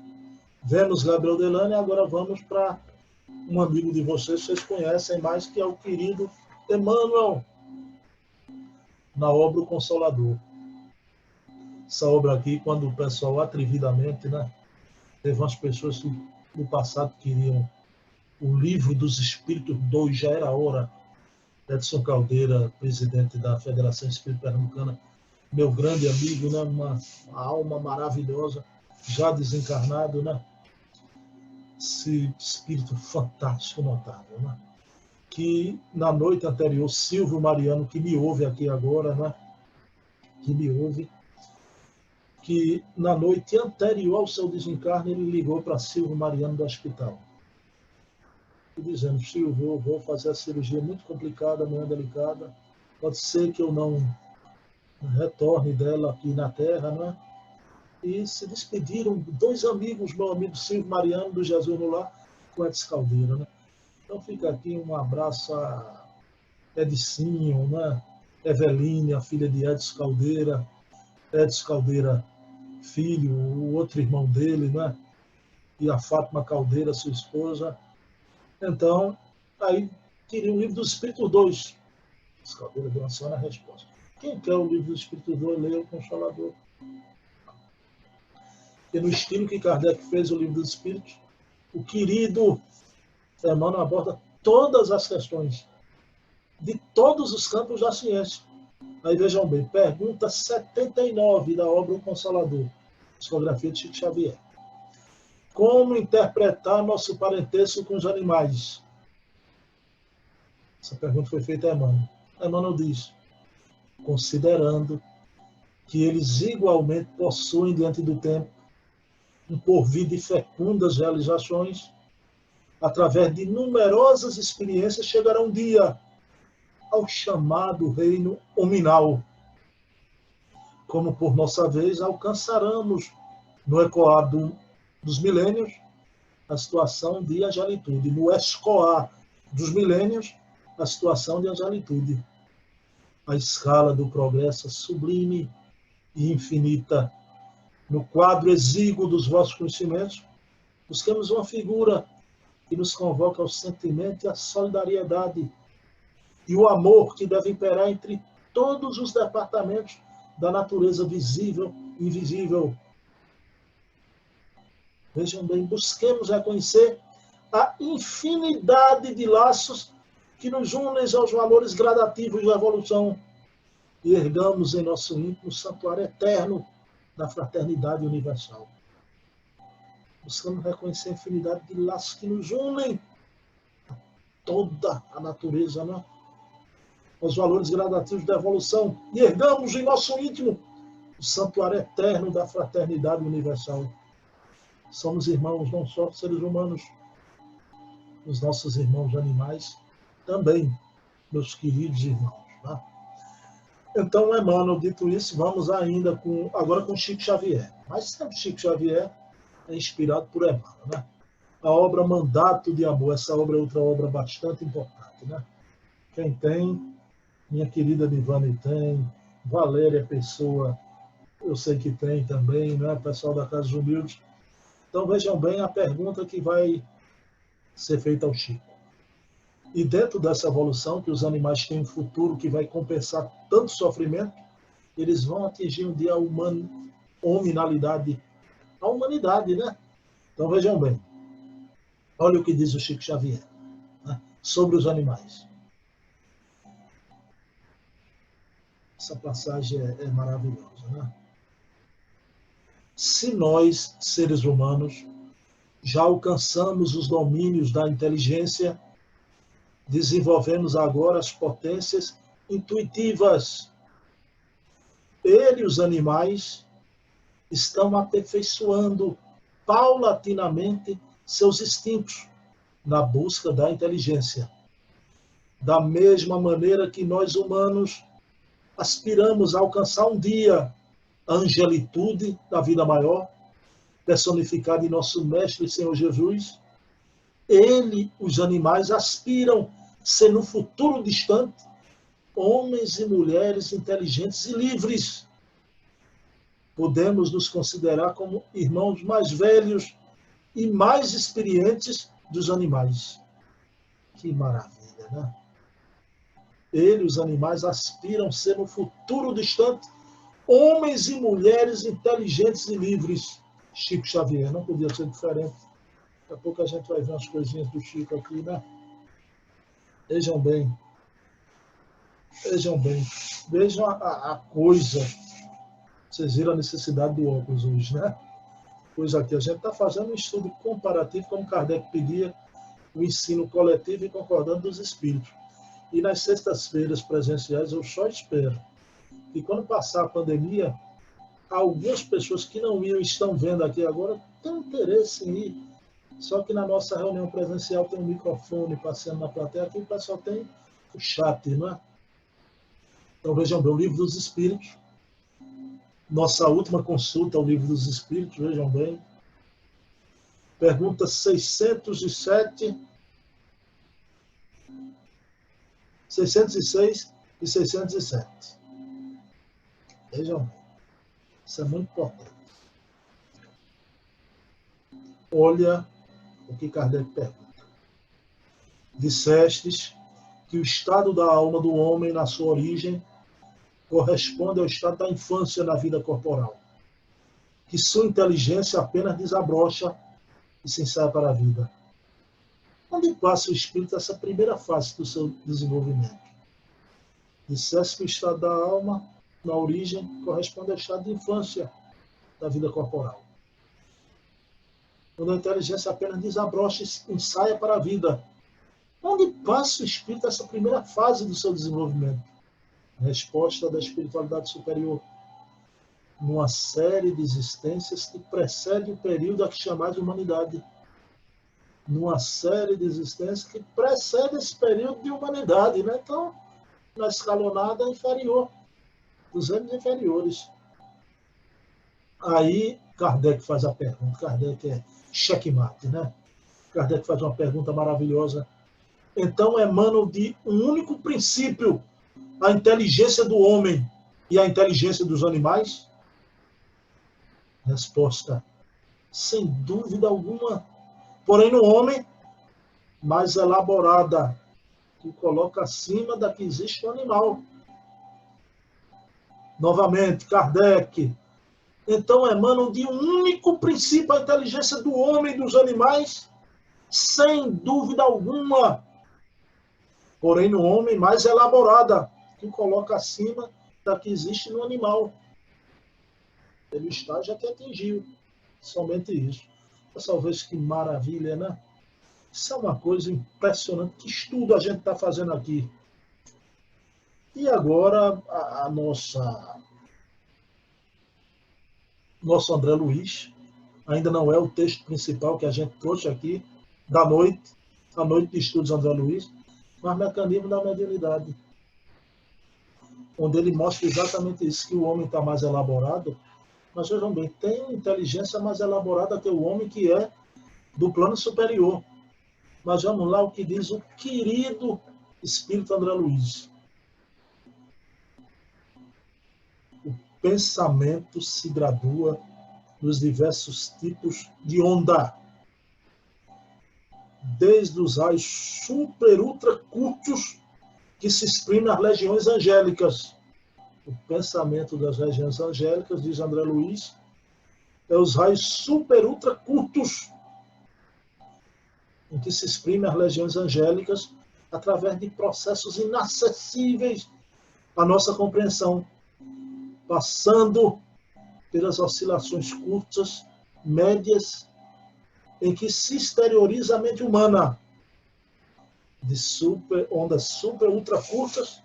Vemos Gabriel Delany, agora vamos para um amigo de vocês conhecem mais, que é o querido Emmanuel, na obra O Consolador. Essa obra aqui, quando o pessoal atrevidamente, né, teve umas pessoas que no passado queriam o Livro dos Espíritos 2, já era hora. Edson Caldeira, presidente da Federação Espírita Pernambucana, meu grande amigo, né, uma alma maravilhosa, já desencarnado, né? Esse espírito fantástico, notável, né? Que na noite anterior, Silvio Mariano, que me ouve aqui agora, né? Que me ouve, que na noite anterior ao seu desencarne, ele ligou para Silvio Mariano do hospital. E dizendo, Silvio, eu vou fazer a cirurgia muito complicada, amanhã delicada, pode ser que eu não retorne dela aqui na Terra, né? E se despediram dois amigos, meu amigo Silvio Mariano, do Jesus no Lar, com Edson Caldeira, né? Então fica aqui um abraço a Edicinho, né? Eveline, a filha de Edson Caldeira, filho, o outro irmão dele, né? E a Fátima Caldeira, sua esposa. Então, aí queria o livro do Espírito 2. Edson Caldeira deu uma só na resposta. Quem quer o livro do Espírito 2, leia o Consolador. E no estilo que Kardec fez o livro dos Espíritos, o querido Emmanuel aborda todas as questões de todos os campos da ciência. Aí vejam bem, pergunta 79 da obra O Consolador, psicografia de Chico Xavier. Como interpretar nosso parentesco com os animais? Essa pergunta foi feita a Emmanuel. Emmanuel diz, considerando que eles igualmente possuem diante do tempo um porvir de fecundas realizações, através de numerosas experiências, chegará um dia ao chamado reino hominal, como por nossa vez alcançaremos no ecoar dos milênios a situação de angelitude, no escoar dos milênios a situação de angelitude. A escala do progresso sublime e infinita. No quadro exíguo dos vossos conhecimentos, busquemos uma figura que nos convoca ao sentimento e à solidariedade e o amor que deve imperar entre todos os departamentos da natureza visível e invisível. Vejam bem, busquemos reconhecer a infinidade de laços que nos unem aos valores gradativos da evolução e ergamos em nosso íntimo o santuário eterno da fraternidade universal. Buscamos reconhecer a infinidade de laços que nos unem a toda a natureza, né? Os valores gradativos da evolução e ergamos em nosso íntimo o santuário eterno da fraternidade universal. Somos irmãos não só seres humanos, os nossos irmãos animais também, meus queridos irmãos. Tá? Então, Emmanuel, dito isso, vamos ainda agora com Chico Xavier. Mas sempre Chico Xavier é inspirado por Emmanuel. Né? A obra Mandato de Amor, essa obra é outra obra bastante importante. Né? Quem tem, minha querida Nivane tem, Valéria Pessoa, eu sei que tem também, né? O pessoal da Casa dos Humildes. Então vejam bem a pergunta que vai ser feita ao Chico. E dentro dessa evolução, que os animais têm um futuro que vai compensar tanto sofrimento, eles vão atingir um dia a hominalidade, a humanidade, né? Então vejam bem, olha o que diz o Chico Xavier, né? Sobre os animais. Essa passagem é maravilhosa, né? Se nós, seres humanos, já alcançamos os domínios da inteligência, desenvolvemos agora as potências intuitivas. Ele e os animais estão aperfeiçoando paulatinamente seus instintos na busca da inteligência. Da mesma maneira que nós humanos aspiramos a alcançar um dia a angelitude da vida maior, personificada em nosso Mestre Senhor Jesus, ele, os animais, aspiram ser no futuro distante homens e mulheres inteligentes e livres. Podemos nos considerar como irmãos mais velhos e mais experientes dos animais. Que maravilha, né? Ele, os animais, aspiram ser no futuro distante homens e mulheres inteligentes e livres. Chico Xavier, não podia ser diferente. Daqui a pouco a gente vai ver umas coisinhas do Chico aqui, né? Vejam bem. Vejam bem. Vejam a coisa. Vocês viram a necessidade do óculos hoje, né? Pois aqui a gente está fazendo um estudo comparativo, como Kardec pedia, o ensino coletivo e concordando dos espíritos. E nas sextas-feiras presenciais eu só espero que quando passar a pandemia, algumas pessoas que não iam estão vendo aqui agora têm interesse em ir. Só que na nossa reunião presencial tem um microfone passeando na plateia, aqui o pessoal tem o chat, não é? Então vejam bem, o Livro dos Espíritos, Nossa última consulta ao Livro dos Espíritos, vejam bem. Perguntas 607, 606 e 607. Vejam bem. Isso é muito importante. Olha o que Kardec pergunta. Dissestes que o estado da alma do homem na sua origem corresponde ao estado da infância na vida corporal, que sua inteligência apenas desabrocha e se ensaia para a vida. Onde passa o espírito essa primeira fase do seu desenvolvimento? Disseste que o estado da alma na origem corresponde ao estado de infância da vida corporal, quando a inteligência apenas desabrocha e ensaia para a vida. Onde passa o espírito essa primeira fase do seu desenvolvimento? Resposta da espiritualidade superior. Numa série de existências que precede o período a que chamais de humanidade. Numa série de existências que precede esse período de humanidade, né? Então, na escalonada inferior, dos anos inferiores. Aí, Kardec faz a pergunta. Kardec é checkmate, né? Kardec faz uma pergunta maravilhosa. Então, emanam de um único princípio a inteligência do homem e a inteligência dos animais? Resposta: sem dúvida alguma. Porém, no homem, mais elaborada, que coloca acima da que existe no animal. Novamente, Kardec. Então, emanam de um único princípio a inteligência do homem e dos animais? Sem dúvida alguma. Porém, no homem, mais elaborada, que coloca acima da que existe no animal. Ele está já que atingiu. Somente isso. Pessoal, veja que maravilha, né? Isso é uma coisa impressionante. Que estudo a gente está fazendo aqui. E agora, nosso André Luiz, ainda não é o texto principal que a gente trouxe aqui, da noite, a noite de estudos André Luiz, mas mecanismo da mediunidade, onde ele mostra exatamente isso, que o homem está mais elaborado, mas vejam bem, tem inteligência mais elaborada que o homem, que é do plano superior. Mas vamos lá o que diz o querido Espírito André Luiz. O pensamento se gradua nos diversos tipos de onda, desde os raios super ultra curtos que se exprimem nas legiões angélicas. O pensamento das regiões angélicas, diz André Luiz, é os raios super ultra curtos em que se exprimem as legiões angélicas através de processos inacessíveis à nossa compreensão, passando pelas oscilações curtas, médias, em que se exterioriza a mente humana, de ondas super ultra curtas,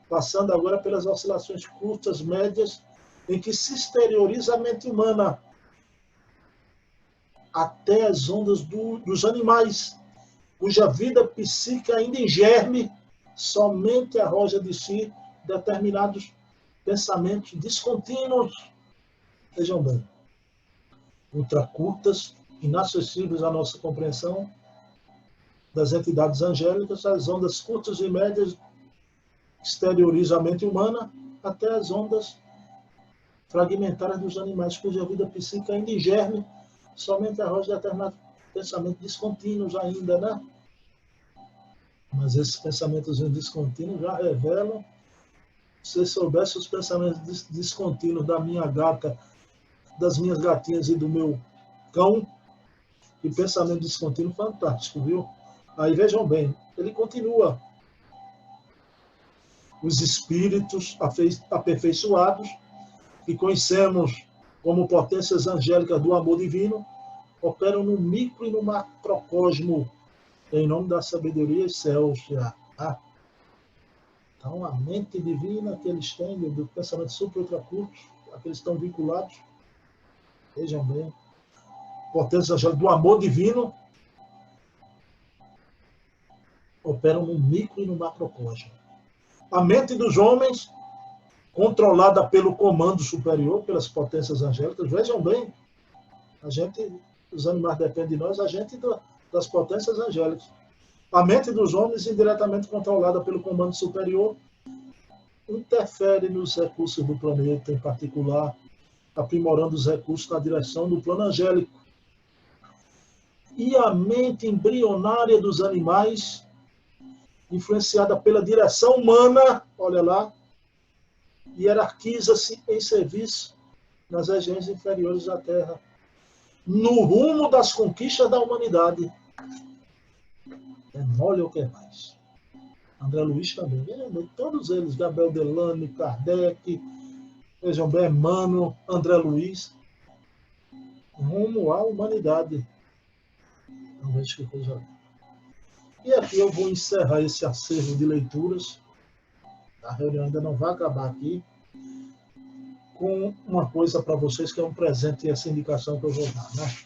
passando agora pelas oscilações curtas, médias, em que se exterioriza a mente humana, até as ondas dos animais, cuja vida psíquica ainda em germe somente arroja de si determinados pensamentos descontínuos. Vejam bem, ultracurtas, inacessíveis à nossa compreensão das entidades angélicas, as ondas curtas e médias exteriorizam a mente humana, até as ondas fragmentárias dos animais, cuja vida psíquica ainda em germe somente arroja determinados pensamentos descontínuos ainda, né? Mas esses pensamentos descontínuos já revelam, se soubesse os pensamentos descontínuos da minha gata, das minhas gatinhas e do meu cão, que pensamento descontínuo fantástico, viu? Aí vejam bem, ele continua. Os espíritos aperfeiçoados, que conhecemos como potências angélicas do amor divino, operam no micro e no macrocosmo, em nome da sabedoria excelsa. Então, a mente divina que eles têm, do pensamento super-ultracurto, aqueles que estão vinculados, vejam bem, potências angélicas do amor divino, operam no micro e no macrocosmo. A mente dos homens controlada pelo comando superior, pelas potências angélicas. Vejam bem, os animais dependem de nós, a gente das potências angélicas. A mente dos homens, indiretamente controlada pelo comando superior, interfere nos recursos do planeta, em particular, aprimorando os recursos na direção do plano angélico. E a mente embrionária dos animais, influenciada pela direção humana, olha lá, hierarquiza-se em serviço nas regiões inferiores da Terra, no rumo das conquistas da humanidade. É mole ou quer mais? André Luiz também, todos eles, Gabriel Delane, Kardec, vejam bem, Emmanuel, André Luiz, rumo à humanidade. Não vejo que coisa. E aqui eu vou encerrar esse acervo de leituras. A reunião ainda não vai acabar aqui, com uma coisa para vocês que é um presente e essa indicação que eu vou dar, né?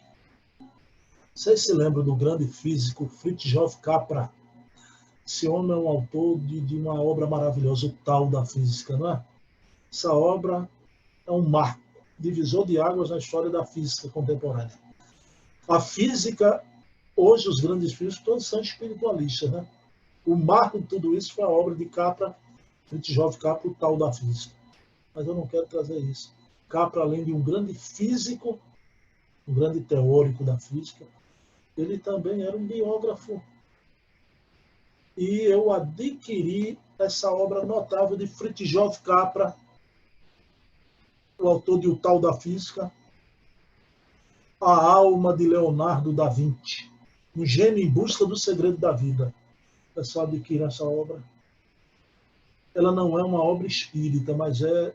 Vocês se lembram do grande físico Fritjof Capra? Esse homem é um autor de uma obra maravilhosa, o Tal da Física, não é? Essa obra é um marco, divisor de águas na história da física contemporânea. A física, hoje os grandes físicos todos são espiritualistas, né? O marco de tudo isso foi a obra de Capra, Fritjof Capra, o Tal da Física. Mas eu não quero trazer isso. Capra, além de um grande físico, um grande teórico da física, ele também era um biógrafo. E eu adquiri essa obra notável de Fritjof Capra, o autor de O Tal da Física, A Alma de Leonardo da Vinci, um gênio em busca do segredo da vida. O pessoal adquire essa obra. Ela não é uma obra espírita, mas é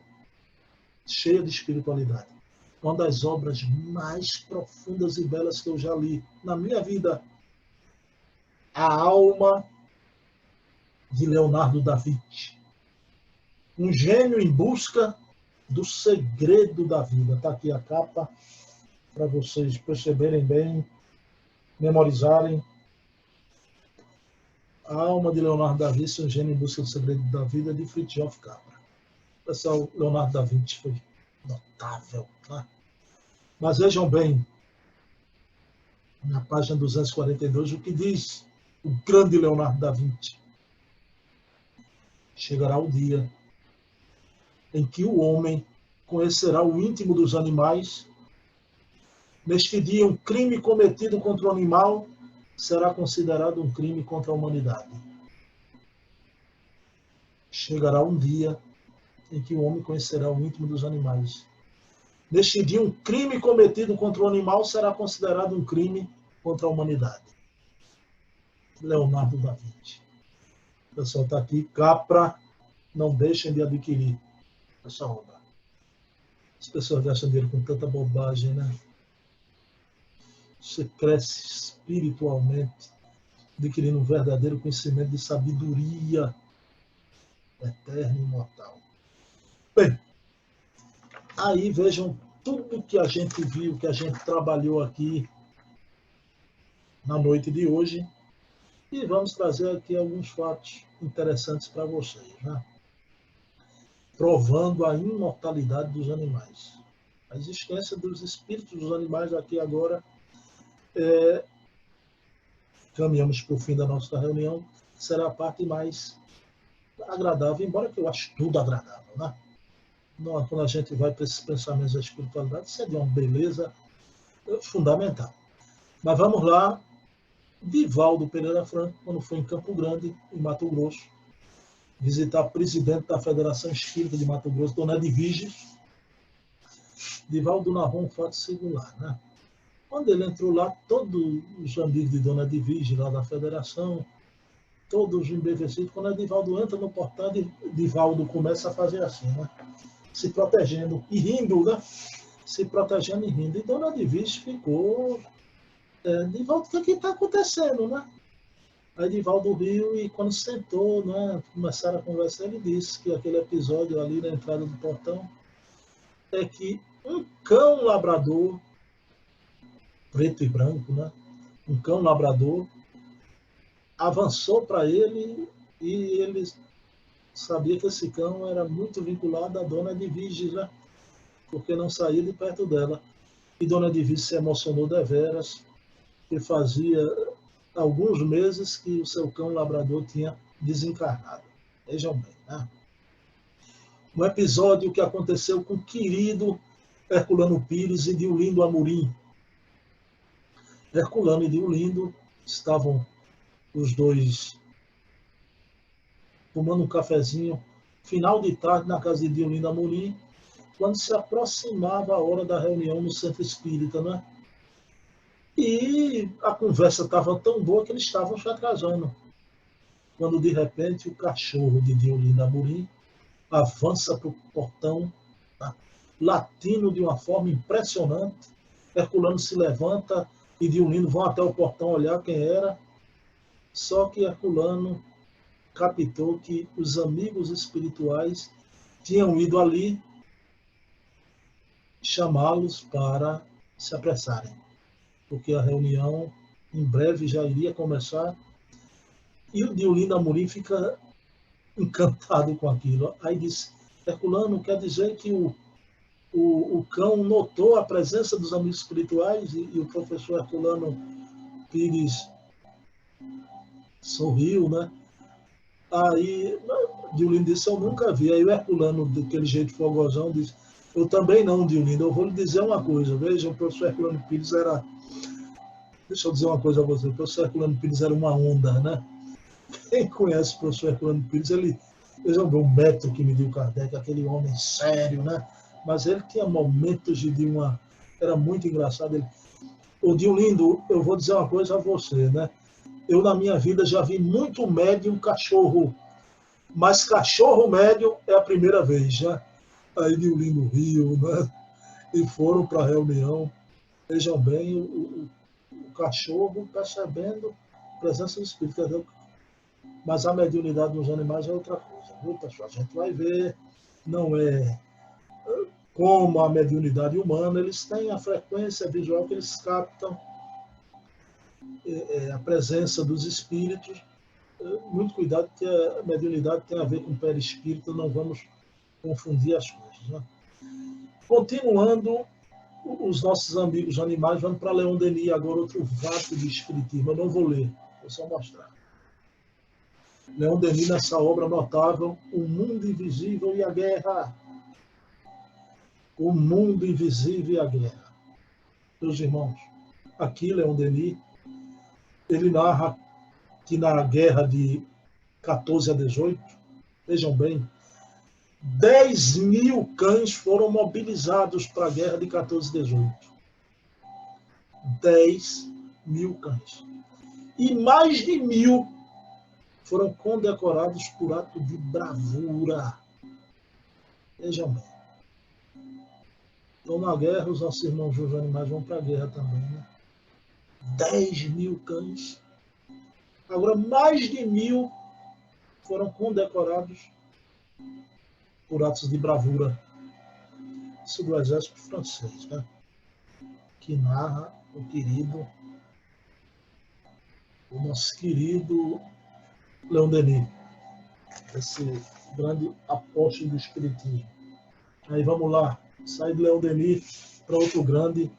cheia de espiritualidade. Uma das obras mais profundas e belas que eu já li na minha vida. A Alma de Leonardo da Vinci. Um gênio em busca do segredo da vida. Está aqui a capa, para vocês perceberem bem, memorizarem. A Alma de Leonardo da Vinci, um gênio em busca do segredo da vida, de Fritjof Capra. Pessoal, Leonardo da Vinci foi notável, tá? Mas vejam bem, na página 242, o que diz o grande Leonardo da Vinci. Chegará o dia em que o homem conhecerá o íntimo dos animais. Neste dia, um crime cometido contra o animal será considerado um crime contra a humanidade. Chegará um dia em que o homem conhecerá o íntimo dos animais. Neste dia, um crime cometido contra o animal será considerado um crime contra a humanidade. Leonardo da Vinci. O pessoal está aqui. Capra, não deixem de adquirir essa obra. As pessoas gastam dinheiro com tanta bobagem, né? Você cresce espiritualmente, adquirindo um verdadeiro conhecimento de sabedoria eterna e imortal. Bem, aí vejam tudo que a gente viu, que a gente trabalhou aqui na noite de hoje, e vamos trazer aqui alguns fatos interessantes para vocês, né? Provando a imortalidade dos animais. A existência dos espíritos dos animais aqui agora, caminhamos para o fim da nossa reunião, será a parte mais agradável, embora que eu acho tudo agradável, né? Quando a gente vai para esses pensamentos da espiritualidade, isso é de uma beleza fundamental. Mas vamos lá. Divaldo Pereira Franco, quando foi em Campo Grande, em Mato Grosso, visitar a presidente da Federação Espírita de Mato Grosso, Dona Edvige. Divaldo narrou um fato singular, né? Quando ele entrou lá, todos os amigos de Dona Edvige, lá da Federação, todos embevecidos, quando Divaldo entra no portão, Divaldo começa a fazer assim, né? Se protegendo e rindo, né? Se protegendo e rindo. E Dona Edvige ficou... Divaldo, o que está acontecendo, né? Aí Divaldo riu e quando sentou, né, começaram a conversar, ele disse que aquele episódio ali na entrada do portão é que um cão labrador, preto e branco, né? Um cão labrador, avançou para ele e ele sabia que esse cão era muito vinculado à dona Edvige, né? Porque não saía de perto dela. E dona Edvige se emocionou deveras, e fazia alguns meses que o seu cão labrador tinha desencarnado. Vejam bem, né? Um episódio que aconteceu com o querido Herculano Pires e Diolindo Amorim. Herculano e Diolindo estavam os dois tomando um cafezinho, final de tarde, na casa de Diolindo Amorim, quando se aproximava a hora da reunião no Centro Espírita, né? E a conversa estava tão boa que eles estavam se atrasando. Quando, de repente, o cachorro de Diolindo Amorim avança para o portão, tá? Latindo de uma forma impressionante. Herculano se levanta e Diolindo vão até o portão olhar quem era. Só que Herculano captou que os amigos espirituais tinham ido ali chamá-los para se apressarem, porque a reunião em breve já iria começar. E o Diolindo Amorim fica encantado com aquilo. Aí disse, Herculano, quer dizer que o cão notou a presença dos amigos espirituais? E o professor Herculano Pires sorriu, né? Aí Diolindo disse, eu nunca vi. Aí o Herculano, daquele jeito fogosão, disse, eu também não, Diolindo, eu vou lhe dizer uma coisa. Veja, o professor Herculano Pires era... Deixa eu dizer uma coisa a você, o professor Herculano Pires era uma onda, né? Quem conhece o professor Herculano Pires, ele é um metro que mediu Kardec, aquele homem sério, né? Mas ele tinha momentos de uma... Era muito engraçado. Ele... Ô, Diolindo, eu vou dizer uma coisa a você, né? Eu, na minha vida, já vi muito médium cachorro, mas cachorro médium é a primeira vez, né? Aí Diolindo riu, né? E foram para a reunião. Vejam bem, o cachorro percebendo a presença do espírito. Mas a mediunidade dos animais é outra coisa, viu, pessoal? A gente vai ver, não é como a mediunidade humana, eles têm a frequência visual que eles captam a presença dos espíritos. Muito cuidado, que a mediunidade tem a ver com o perispírito, não vamos confundir as coisas, né? Continuando, os nossos amigos animais, vamos para Leon Denis, agora outro vato de espiritismo. Eu não vou ler, vou só mostrar. Leon Denis, nessa obra notável, O Mundo Invisível e a Guerra. O Mundo Invisível e a Guerra. Meus irmãos, aqui Leon Denis, ele narra que na guerra de 14 a 18, vejam bem, 10.000 cães foram mobilizados para a guerra de 14 a 18. 10.000 cães. E mais de 1.000 foram condecorados por ato de bravura. Vejam bem. Então, na guerra, os nossos irmãos dos animais vão para a guerra também, né? 10.000 cães. Agora, mais de 1.000 foram condecorados por atos de bravura. Isso do exército francês, né? Que narra o nosso querido Leon Denis, esse grande apóstolo do espiritismo. Aí vamos lá, sai de Leon Denis para outro grande.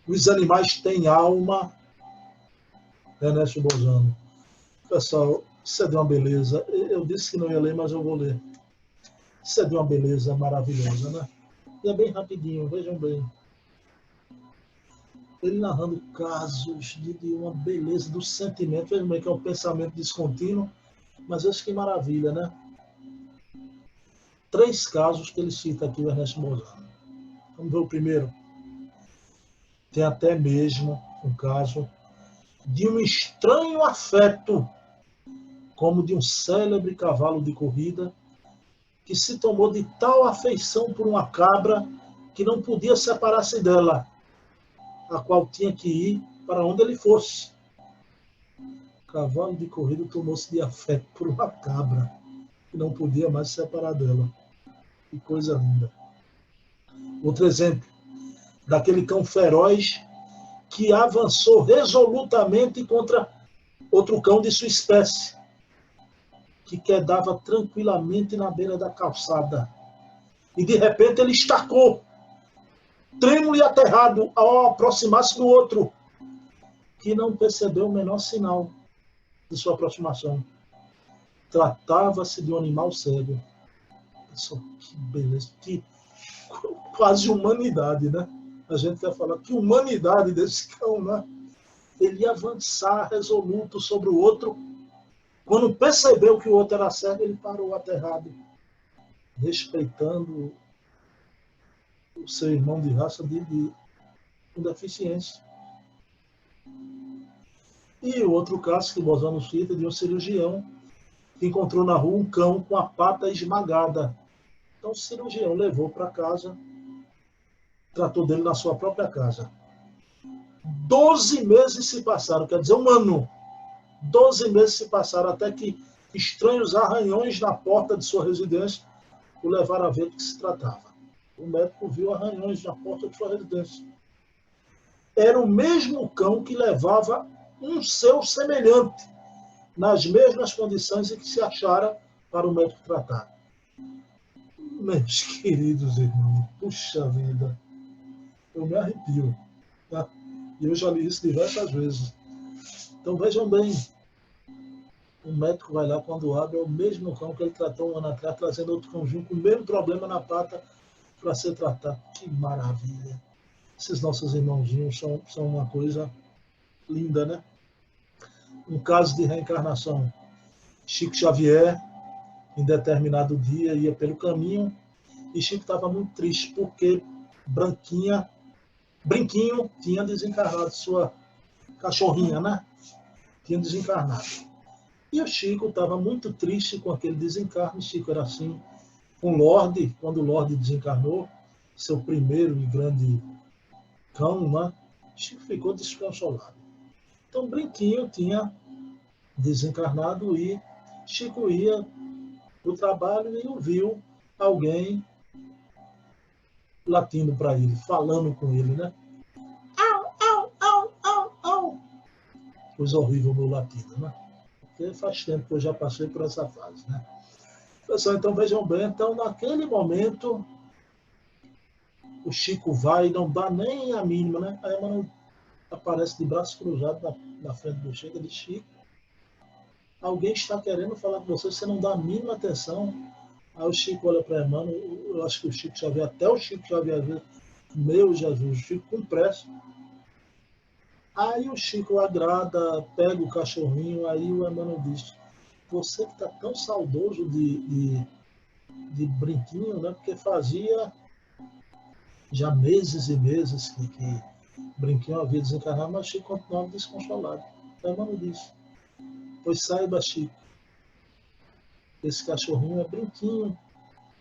Os animais têm alma, Ernesto Bozano. Pessoal, isso é de uma beleza. Eu disse que não ia ler, mas eu vou ler. Isso é de uma beleza maravilhosa, né? E é bem rapidinho, vejam bem. Ele narrando casos de uma beleza do sentimento, vejam bem que é um pensamento descontínuo, mas acho que maravilha, né? 3 casos que ele cita aqui, o Ernesto Bozano. Vamos ver o primeiro. Tem até mesmo um caso de um estranho afeto, como de um célebre cavalo de corrida, que se tomou de tal afeição por uma cabra que não podia separar-se dela, a qual tinha que ir para onde ele fosse. O cavalo de corrida tomou-se de afeto por uma cabra, que não podia mais se separar dela. Que coisa linda. Outro exemplo, daquele cão feroz que avançou resolutamente contra outro cão de sua espécie. que quedava tranquilamente na beira da calçada. E de repente ele estacou, trêmulo e aterrado, ao aproximar-se do outro, que não percebeu o menor sinal de sua aproximação. Tratava-se de um animal cego. Pessoal, que beleza, que quase humanidade, né? A gente quer falar que humanidade desse cão, né? Ele ia avançar resoluto sobre o outro. Quando percebeu que o outro era cego, ele parou aterrado, respeitando o seu irmão de raça com deficiência. E o outro caso que Bozano cita de um cirurgião que encontrou na rua um cão com a pata esmagada. Então o cirurgião levou para casa, tratou dele na sua própria casa. 12 meses se passaram, quer dizer, um ano. 12 meses se passaram até que estranhos arranhões na porta de sua residência o levaram a ver do que se tratava. O médico viu arranhões na porta de sua residência. Era o mesmo cão que levava um seu semelhante, nas mesmas condições em que se achara para o médico tratar. Meus queridos irmãos, puxa vida, eu me arrepio. Tá? E eu já li isso diversas vezes. Então vejam bem, o médico vai lá, quando abre, é o mesmo cão que ele tratou um ano atrás, trazendo outro cãozinho com o mesmo problema na pata para ser tratado. Que maravilha! Esses nossos irmãozinhos são uma coisa linda, né? Um caso de reencarnação. Chico Xavier, em determinado dia, ia pelo caminho e Chico estava muito triste porque Brinquinho tinha desencarnado, sua cachorrinha, né? Tinha desencarnado. E o Chico estava muito triste com aquele desencarne. Chico era assim, com o Lorde, quando o Lorde desencarnou, seu primeiro e grande cão, né? Chico ficou desconsolado. Então, Brinquinho tinha desencarnado e Chico ia para o trabalho e ouviu alguém latindo para ele, falando com ele, né? Au, au, au, au, au. Coisa horrível meu latido, né? Porque faz tempo que eu já passei por essa fase, né? Pessoal, então vejam bem, então naquele momento o Chico vai e não dá nem a mínima, né? Aí a mano aparece de braço cruzado na frente do Chico e diz: Chico, alguém está querendo falar com você, você não dá a mínima atenção. Aí o Chico olha para a irmã, eu acho que o Chico Xavier, até o Chico Xavier, meu Jesus, o Chico com pressa. Aí o Chico agrada, pega o cachorrinho, aí o Emmanuel diz: você que está tão saudoso de Brinquinho, né? Porque fazia já meses e meses que Brinquinho havia desencarnado, mas Chico continuava desconsolado. Aí o Emmanuel diz: pois saiba, Chico, esse cachorrinho é Brinquinho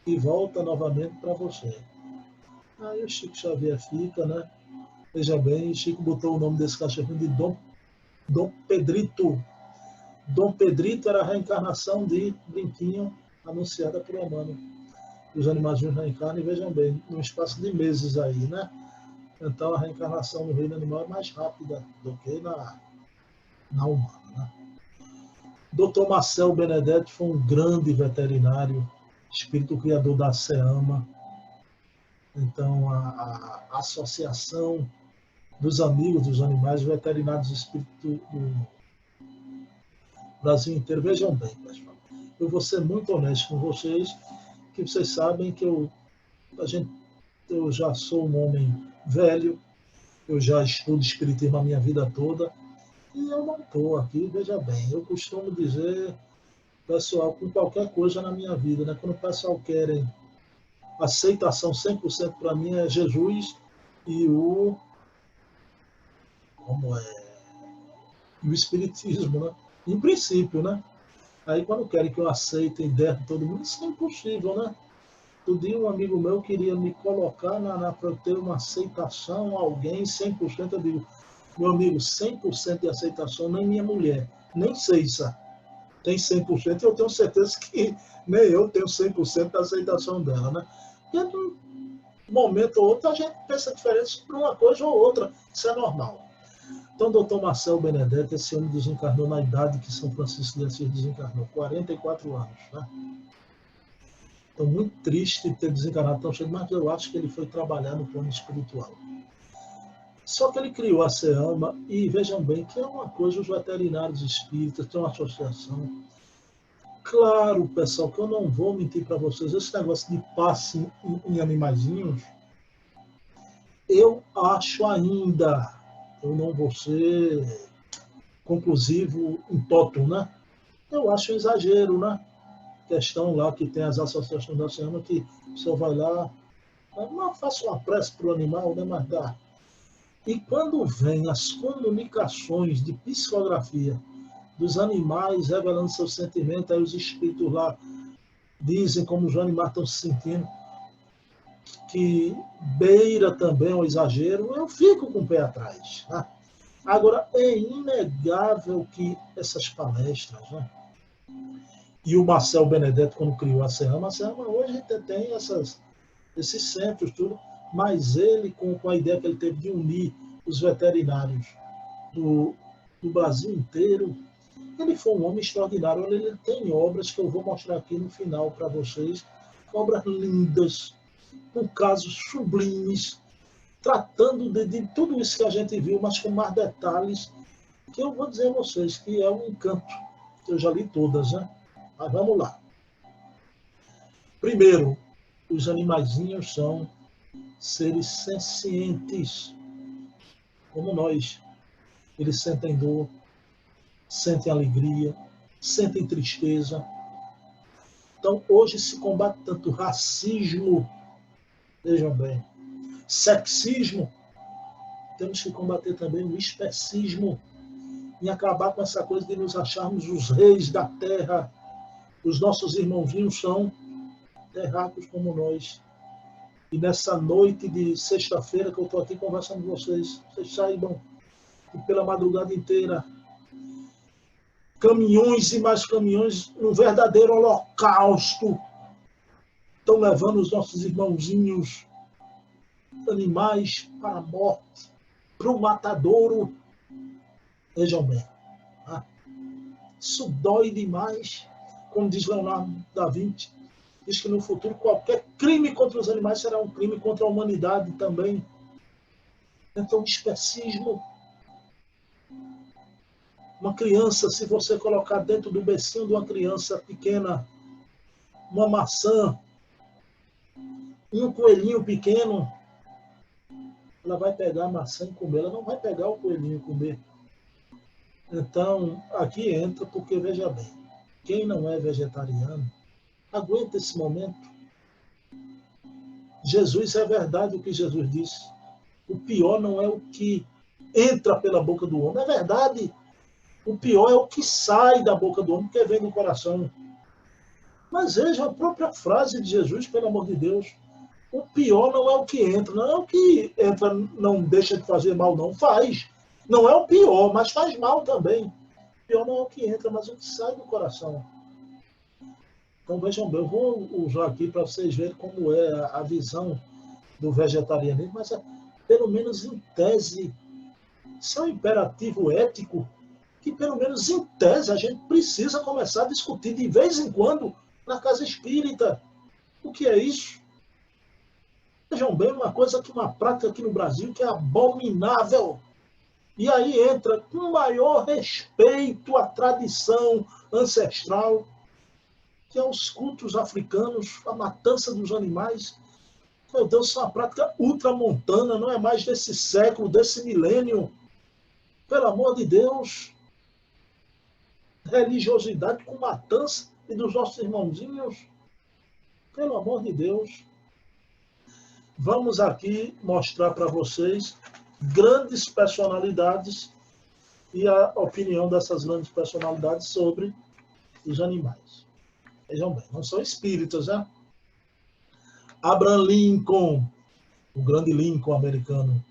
e volta novamente para você. Aí o Chico Xavier fica, né? Veja bem, Chico botou o nome desse cachorrinho de Dom Pedrito. Dom Pedrito era a reencarnação de Brinquinho, anunciada por Emmanuel. Os animaizinhos reencarnam, e vejam bem, num espaço de meses aí, né? Então a reencarnação no reino animal é mais rápida do que na humana, né? Dr. Marcel Benedetti foi um grande veterinário, espírito criador da SEAMA. Então, a Associação dos Amigos dos Animais Veterinários Espírito do Brasil inteiro. Vejam bem, pessoal, eu vou ser muito honesto com vocês, que vocês sabem que eu já sou um homem velho, eu já estudo espiritismo a minha vida toda, e eu não estou aqui, veja bem, eu costumo dizer, pessoal, com qualquer coisa na minha vida, né? Quando o pessoal querem aceitação 100% para mim é Jesus e o espiritismo, né? Em princípio, né? Aí quando querem que eu aceite e der todo mundo, isso é impossível, né? Outro dia um amigo meu queria me colocar para eu ter uma aceitação a alguém 100%, eu digo: meu amigo, 100% de aceitação nem minha mulher, nem Ceissa tem 100%, eu tenho certeza que nem eu tenho 100% da aceitação dela, né? E de um momento ou outro a gente pensa diferente sobre uma coisa ou outra, isso é normal. Então, doutor Marcel Benedetti, esse homem desencarnou na idade que São Francisco de Assis desencarnou, 44 anos. Né? Então, muito triste ter desencarnado tão cedo, mas eu acho que ele foi trabalhar no plano espiritual. Só que ele criou a SEAMA, e vejam bem que é uma coisa, os veterinários espíritas têm uma associação. Claro, pessoal, que eu não vou mentir para vocês, esse negócio de passe em animaizinhos, eu acho ainda, eu não vou ser conclusivo em tótum, né? Eu acho um exagero, né? Questão lá que tem as associações da SEAMA, que o senhor vai lá, faça uma prece para o animal, né? Mas dá. E quando vem as comunicações de psicografia dos animais revelando seus sentimentos, aí os espíritos lá dizem como os animais estão se sentindo, que beira também o exagero, eu fico com o pé atrás. Né? Agora, é inegável que essas palestras, né? E o Marcel Benedetti, quando criou a SEAMA hoje tem esses centros, tudo, mas ele, com a ideia que ele teve de unir os veterinários do Brasil inteiro, ele foi um homem extraordinário. Ele tem obras que eu vou mostrar aqui no final para vocês, obras lindas, com casos sublimes, tratando de tudo isso que a gente viu, mas com mais detalhes, que eu vou dizer a vocês que é um encanto. Eu já li todas, né? Mas vamos lá. Primeiro, os animaizinhos são seres sencientes, como nós. Eles sentem dor, sentem alegria, sentem tristeza. Então, hoje se combate tanto racismo, vejam bem, sexismo, temos que combater também o especismo, e acabar com essa coisa de nos acharmos os reis da terra. Os nossos irmãozinhos são terráqueos como nós. E nessa noite de sexta-feira que eu estou aqui conversando com vocês saibam que pela madrugada inteira, caminhões e mais caminhões, um verdadeiro holocausto, estão levando os nossos irmãozinhos animais para a morte, para o matadouro. Vejam bem, tá? Isso dói demais. Como diz Leonardo da Vinci, diz que no futuro qualquer crime contra os animais será um crime contra a humanidade também. Então, especismo. Uma criança, se você colocar dentro do becinho de uma criança pequena uma maçã, um coelhinho pequeno, ela vai pegar a maçã e comer, ela não vai pegar o coelhinho e comer. Então, aqui entra, porque veja bem, quem não é vegetariano, aguenta esse momento. Jesus, é verdade o que Jesus disse. O pior não é o que entra pela boca do homem, é verdade. O pior é o que sai da boca do homem, porque vem do coração. Mas veja a própria frase de Jesus, pelo amor de Deus. O pior não é o que entra, não é o que entra, não deixa de fazer mal, não faz. Não é o pior, mas faz mal também. O pior não é o que entra, mas o que sai do coração. Então vejam bem, eu vou usar aqui para vocês verem como é a visão do vegetarianismo, mas pelo menos em tese, isso é um imperativo ético que pelo menos em tese a gente precisa começar a discutir de vez em quando na casa espírita. O que é isso? Vejam bem, uma coisa que uma prática aqui no Brasil que é abominável. E aí entra com maior respeito à tradição ancestral, que é os cultos africanos, a matança dos animais. Meu Deus, isso é uma prática ultramontana, não é mais desse século, desse milênio. Pelo amor de Deus. Religiosidade com matança e dos nossos irmãozinhos. Pelo amor de Deus. Vamos aqui mostrar para vocês grandes personalidades e a opinião dessas grandes personalidades sobre os animais. Vejam bem, não são espíritas, né? Abraham Lincoln, o grande Lincoln americano.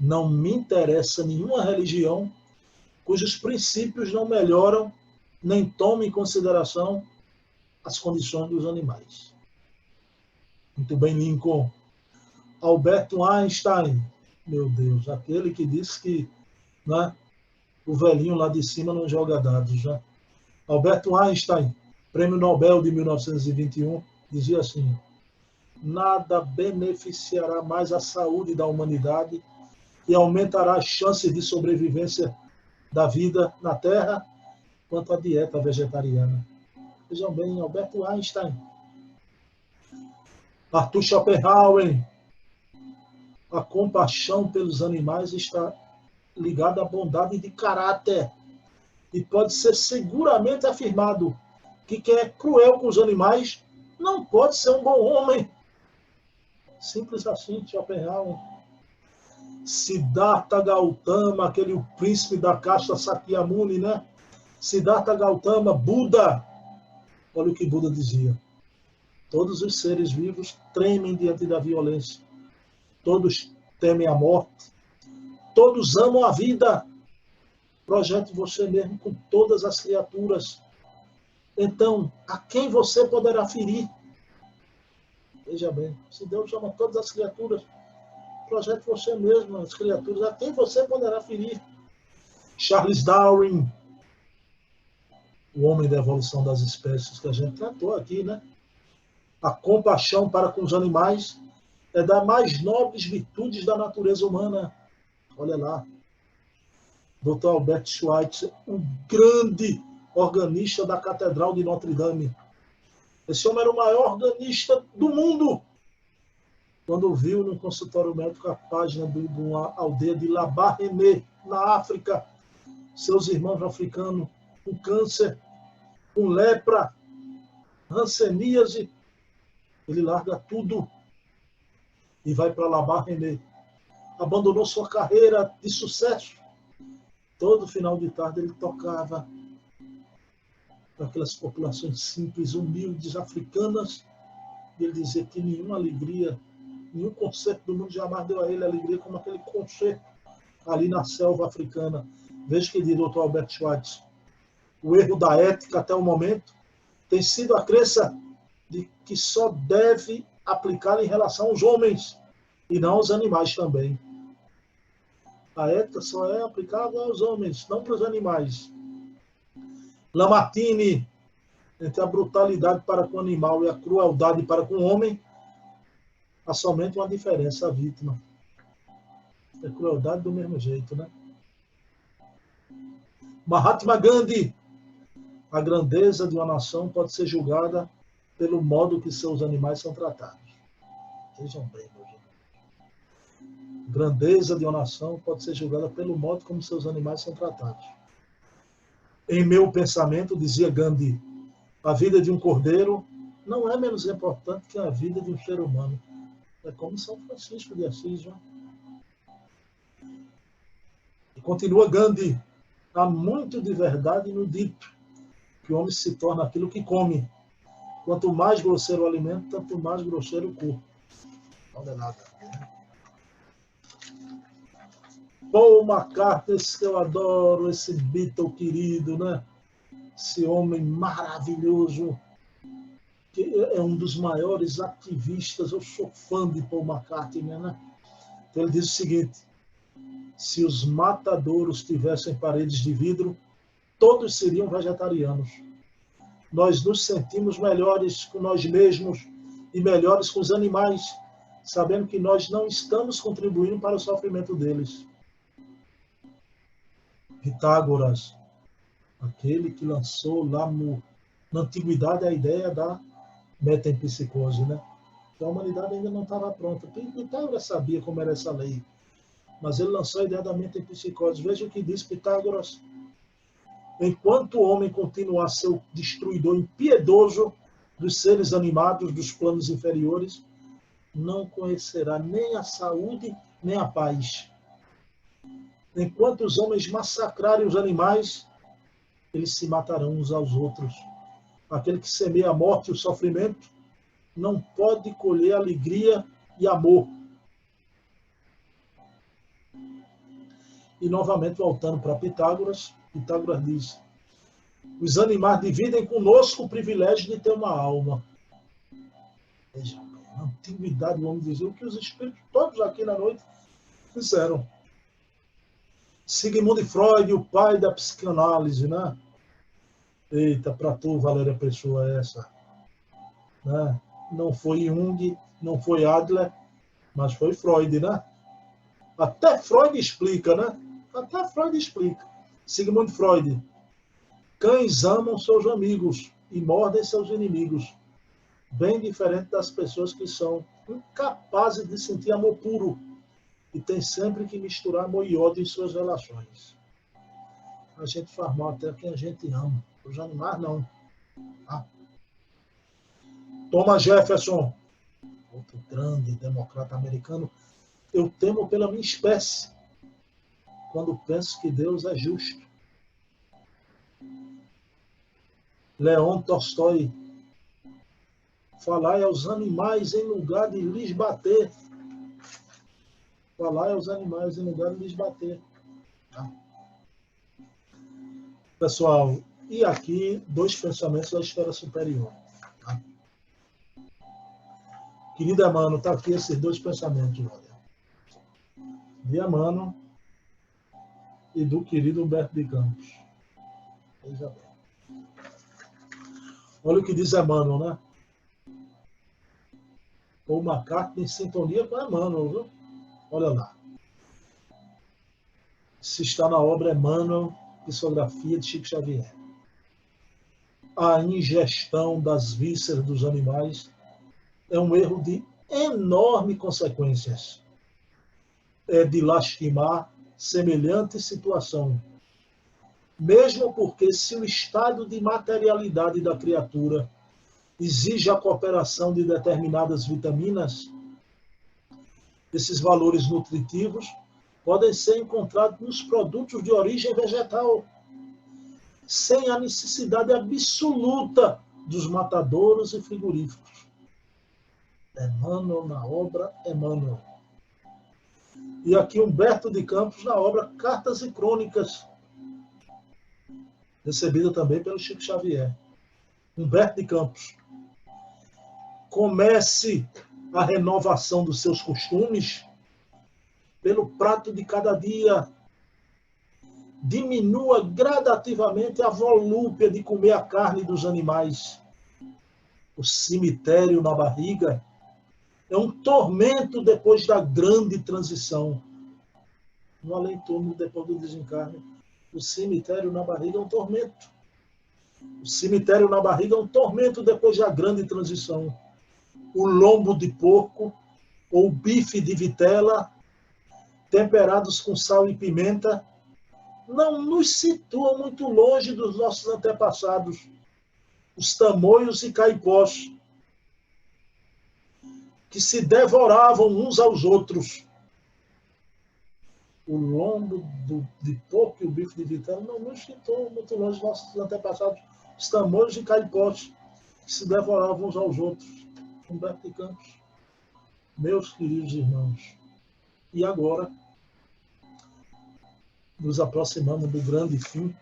Não me interessa nenhuma religião cujos princípios não melhoram nem tomam em consideração as condições dos animais. Muito bem, Lincoln. Albert Einstein, Meu Deus, aquele que disse que, né, o velhinho lá de cima não joga dados, né? Albert Einstein, prêmio Nobel de 1921, dizia assim: nada beneficiará mais a saúde da humanidade e aumentará as chances de sobrevivência da vida na Terra quanto a dieta vegetariana. Vejam bem, Albert Einstein, Arthur Schopenhauer, a compaixão pelos animais está ligada à bondade de caráter. E pode ser seguramente afirmado que quem é cruel com os animais não pode ser um bom homem. Simples assim, Schopenhauer. Siddhartha Gautama, aquele príncipe da casta Sakyamuni, né? Siddhartha Gautama, Buda. Olha o que Buda dizia. Todos os seres vivos tremem diante da violência. Todos temem a morte. Todos amam a vida. Projete você mesmo com todas as criaturas. Então, a quem você poderá ferir? Veja bem, se Deus ama todas as criaturas, projete você mesmo, as criaturas, a quem você poderá ferir? Charles Darwin, o homem da evolução das espécies que a gente tratou aqui, né? A compaixão para com os animais é das mais nobres virtudes da natureza humana. Olha lá. Dr. Albert Schweitzer, o grande organista da Catedral de Notre Dame. Esse homem era o maior organista do mundo. Quando viu no consultório médico a página de uma aldeia de Labarrené, na África, seus irmãos africanos com câncer, com lepra, hanseníase, ele larga tudo e vai para Labarrené. Abandonou sua carreira de sucesso. Todo final de tarde ele tocava para aquelas populações simples, humildes, africanas, e ele dizia que nenhuma alegria, nenhum concerto do mundo jamais deu a ele alegria como aquele concerto ali na selva africana. Veja que diz o Dr. Albert Schweitzer. O erro da ética até o momento tem sido a crença de que só deve aplicar em relação aos homens e não aos animais também. A ética só é aplicável aos homens, não para os animais. Lamartine, entre a brutalidade para com o animal e a crueldade para com o homem, há somente uma diferença, a vítima. É crueldade do mesmo jeito, né? Mahatma Gandhi, a grandeza de uma nação pode ser julgada pelo modo que seus animais são tratados. Vejam bem, meu gente. Grandeza de uma nação pode ser julgada pelo modo como seus animais são tratados. Em meu pensamento, dizia Gandhi, a vida de um cordeiro não é menos importante que a vida de um ser humano. É como São Francisco de Assis, né? E continua Gandhi, há muito de verdade no dito, que o homem se torna aquilo que come. Quanto mais grosseiro o alimento, tanto mais grosseiro o corpo. Não é nada. Paul McCartney, esse que eu adoro, esse Beatle querido, né? Esse homem maravilhoso, que é um dos maiores ativistas. Eu sou fã de Paul McCartney, né? Então ele diz o seguinte: se os matadouros tivessem paredes de vidro, todos seriam vegetarianos. Nós nos sentimos melhores com nós mesmos e melhores com os animais, sabendo que nós não estamos contribuindo para o sofrimento deles. Pitágoras, aquele que lançou lá na antiguidade a ideia da metempsicose, né? Que a humanidade ainda não estava pronta. Pitágoras sabia como era essa lei, mas ele lançou a ideia da metempsicose. Veja o que diz Pitágoras. Enquanto o homem continuar a ser o destruidor impiedoso dos seres animados dos planos inferiores, não conhecerá nem a saúde, nem a paz. Enquanto os homens massacrarem os animais, eles se matarão uns aos outros. Aquele que semeia a morte e o sofrimento não pode colher alegria e amor. E novamente, voltando para Pitágoras, Pitágoras diz: os animais dividem conosco o privilégio de ter uma alma. Veja, na antiguidade, o homem dizia o que os espíritos todos aqui na noite Fizeram. Sigmund Freud, o pai da psicanálise, né? Eita, para tu, Valéria Pessoa, essa. Né? Não foi Jung, não foi Adler, mas foi Freud, né? Até Freud explica, né? Até Freud explica. Sigmund Freud. Cães amam seus amigos e mordem seus inimigos. Bem diferente das pessoas que são incapazes de sentir amor puro e tem sempre que misturar amor e ódio em suas relações. A gente faz mal até quem a gente ama. Os animais, não. Ah. Thomas Jefferson, outro grande democrata americano. Eu temo pela minha espécie quando penso que Deus é justo. Leon Tolstói. Falai aos animais em lugar de lhes bater. Falai aos animais em lugar de lhes bater. Tá? Pessoal, e aqui 2 pensamentos da esfera superior. Tá? Querido Emmanuel, está aqui esses 2 pensamentos, olha. De Emmanuel e do querido Humberto de Campos. Veja bem. Olha o que diz Emmanuel, né? Paul McCartney em sintonia com Emmanuel, viu? Olha lá. Se está na obra Emmanuel, Psicografia de Chico Xavier. A ingestão das vísceras dos animais é um erro de enormes consequências. É de lastimar semelhante situação. Mesmo porque, se o estado de materialidade da criatura exige a cooperação de determinadas vitaminas, esses valores nutritivos podem ser encontrados nos produtos de origem vegetal, sem a necessidade absoluta dos matadouros e frigoríficos. Emmanuel na obra Emmanuel. E aqui Humberto de Campos na obra Cartas e Crônicas, recebida também pelo Chico Xavier. Humberto de Campos. Comece a renovação dos seus costumes pelo prato de cada dia. Diminua gradativamente a volúpia de comer a carne dos animais. O cemitério na barriga é um tormento depois da grande transição. No além-túmulo, depois do desencarne, o cemitério na barriga é um tormento. O cemitério na barriga é um tormento depois da grande transição. O lombo de porco ou bife de vitela, temperados com sal e pimenta, não nos situam muito longe dos nossos antepassados, os tamoios e caipós, que se devoravam uns aos outros. O lombo de porco e o bife de vitela não nos situam muito longe dos nossos antepassados, os tamoios e caipós, que se devoravam uns aos outros. Humberto de Campos. Meus queridos irmãos, e agora nos aproximamos do grande fim.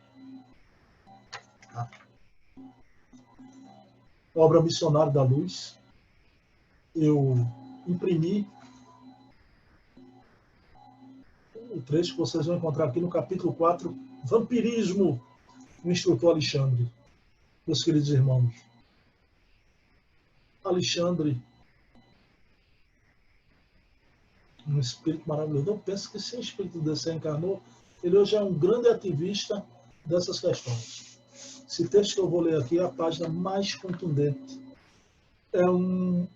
Obra Missionário da Luz. Eu imprimi o trecho que vocês vão encontrar aqui no capítulo 4, Vampirismo, do instrutor Alexandre. Meus queridos irmãos, Alexandre, um espírito maravilhoso. Eu penso que se o espírito desse encarnou, ele hoje é um grande ativista dessas questões. Esse texto que eu vou ler aqui é a página mais contundente. É um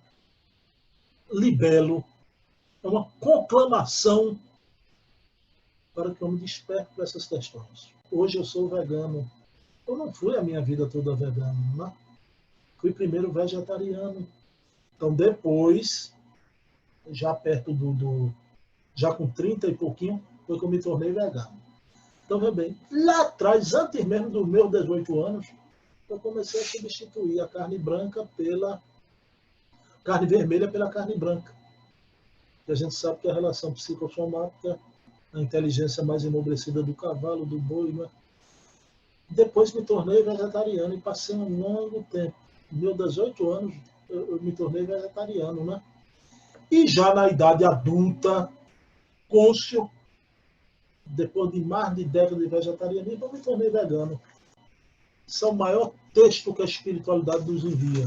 libelo, é uma conclamação para que eu me desperte para essas questões. Hoje eu sou vegano. Eu não fui a minha vida toda vegano, né? Fui primeiro vegetariano. Então depois, já perto já com 30 e pouquinho, foi que eu me tornei vegano. Então, veja bem, lá atrás, antes mesmo dos meus 18 anos, eu comecei a substituir a carne branca pela carne vermelha pela carne branca. E a gente sabe que a relação psicossomática, a inteligência mais enobrecida do cavalo, do boi, né? Depois me tornei vegetariano e passei um longo tempo. Meus 18 anos, eu me tornei vegetariano, né? E já na idade adulta, côncio, depois de mais de décadas de vegetarianismo, eu me tornei vegano. Esse é o maior texto que a espiritualidade nos envia.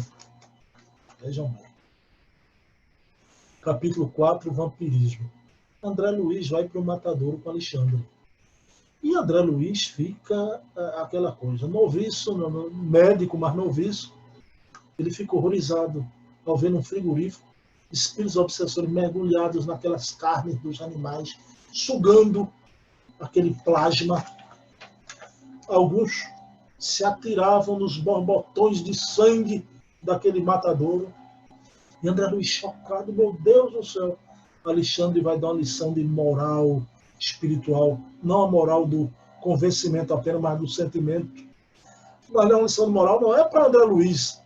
Vejam bem. Capítulo 4, Vampirismo. André Luiz vai para o matadouro com Alexandre. E André Luiz fica aquela coisa, noviço, médico, mas noviço. Ele fica horrorizado ao ver num frigorífico espíritos obsessores mergulhados naquelas carnes dos animais, sugando aquele plasma. Alguns se atiravam nos borbotões de sangue daquele matadouro. E André Luiz chocado, meu Deus do céu. Alexandre vai dar uma lição de moral espiritual, não a moral do convencimento apenas, mas do sentimento. Mas a lição de moral não é para André Luiz,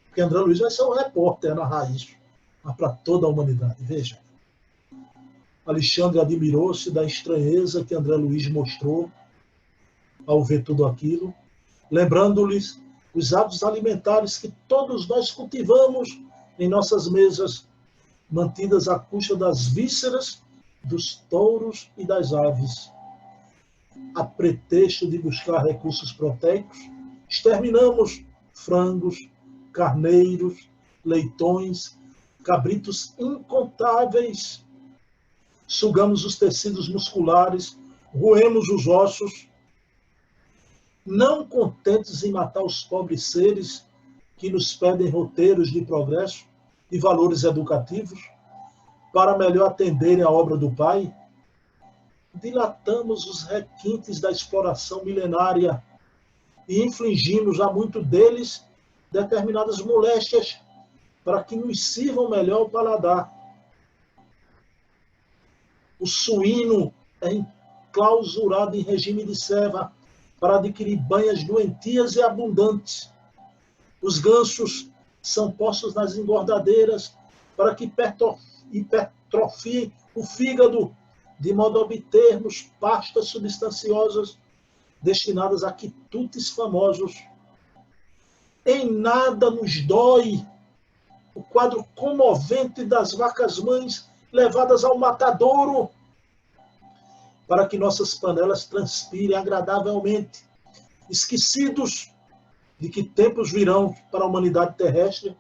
porque André Luiz vai ser um repórter na raiz, mas para toda a humanidade. Veja. Alexandre admirou-se da estranheza que André Luiz mostrou ao ver tudo aquilo, lembrando-lhes os hábitos alimentares que todos nós cultivamos em nossas mesas, mantidas à custa das vísceras, dos touros e das aves. A pretexto de buscar recursos proteicos, exterminamos frangos, carneiros, leitões, cabritos incontáveis. Sugamos os tecidos musculares, roemos os ossos. Não contentes em matar os pobres seres que nos pedem roteiros de progresso e valores educativos, para melhor atenderem à obra do Pai, dilatamos os requintes da exploração milenária e infligimos a muito deles determinadas moléstias para que nos sirvam melhor o paladar. O suíno é enclausurado em regime de serva para adquirir banhas doentias e abundantes. Os gansos são postos nas engordadeiras para que hipertrofiem o fígado, de modo a obtermos pastas substanciosas destinadas a quitutes famosos. Em nada nos dói o quadro comovente das vacas-mães levadas ao matadouro, para que nossas panelas transpirem agradavelmente, esquecidos de que tempos virão para a humanidade terrestre,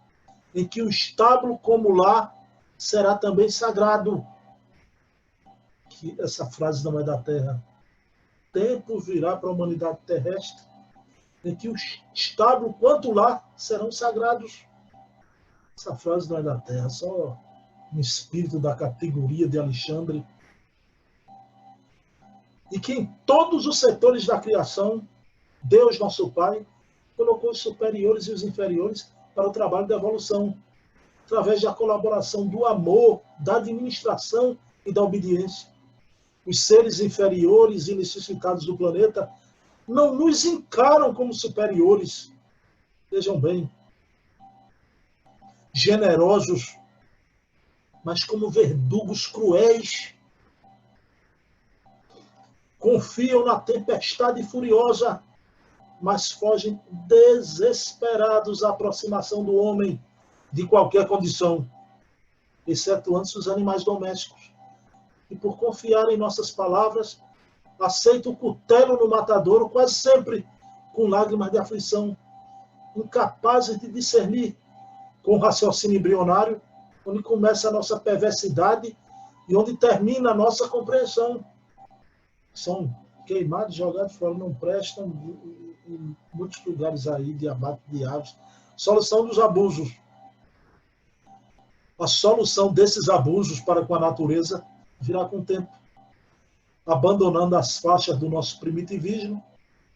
em que o estábulo como lar será também sagrado. Que essa frase não é da Terra. Tempo virá para a humanidade terrestre, em que o estábulo quanto o lar serão sagrados. Essa frase não é da Terra, só um espírito da categoria de Alexandre. E que em todos os setores da criação, Deus, nosso Pai, colocou os superiores e os inferiores para o trabalho da evolução, através da colaboração do amor, da administração e da obediência. Os seres inferiores e necessitados do planeta não nos encaram como superiores. Vejam bem, generosos, mas como verdugos cruéis. Confiam na tempestade furiosa, mas fogem desesperados à aproximação do homem de qualquer condição, excetuando os animais domésticos. E por confiar em nossas palavras, aceitam o cutelo no matadouro quase sempre com lágrimas de aflição, incapazes de discernir com o raciocínio embrionário onde começa a nossa perversidade e onde termina a nossa compreensão. São queimados, jogados fora, não prestam em muitos lugares aí de abate de aves. Solução dos abusos. A solução desses abusos para com a natureza virá com o tempo. Abandonando as faixas do nosso primitivismo,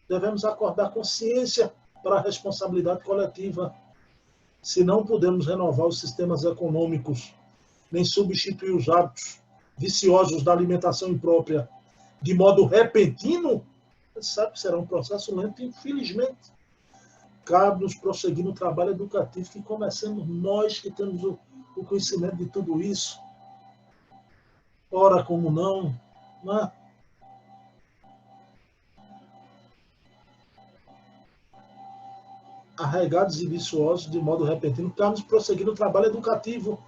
devemos acordar consciência para a responsabilidade coletiva. Se não podemos renovar os sistemas econômicos, nem substituir os hábitos viciosos da alimentação imprópria de modo repentino, sabe que será um processo lento, infelizmente. Cabe-nos prosseguir no trabalho educativo que comecemos nós que temos o conhecimento de tudo isso. Ora, como não, né? Arregados e viciosos de modo repentino, cabe-nos prosseguir no trabalho educativo,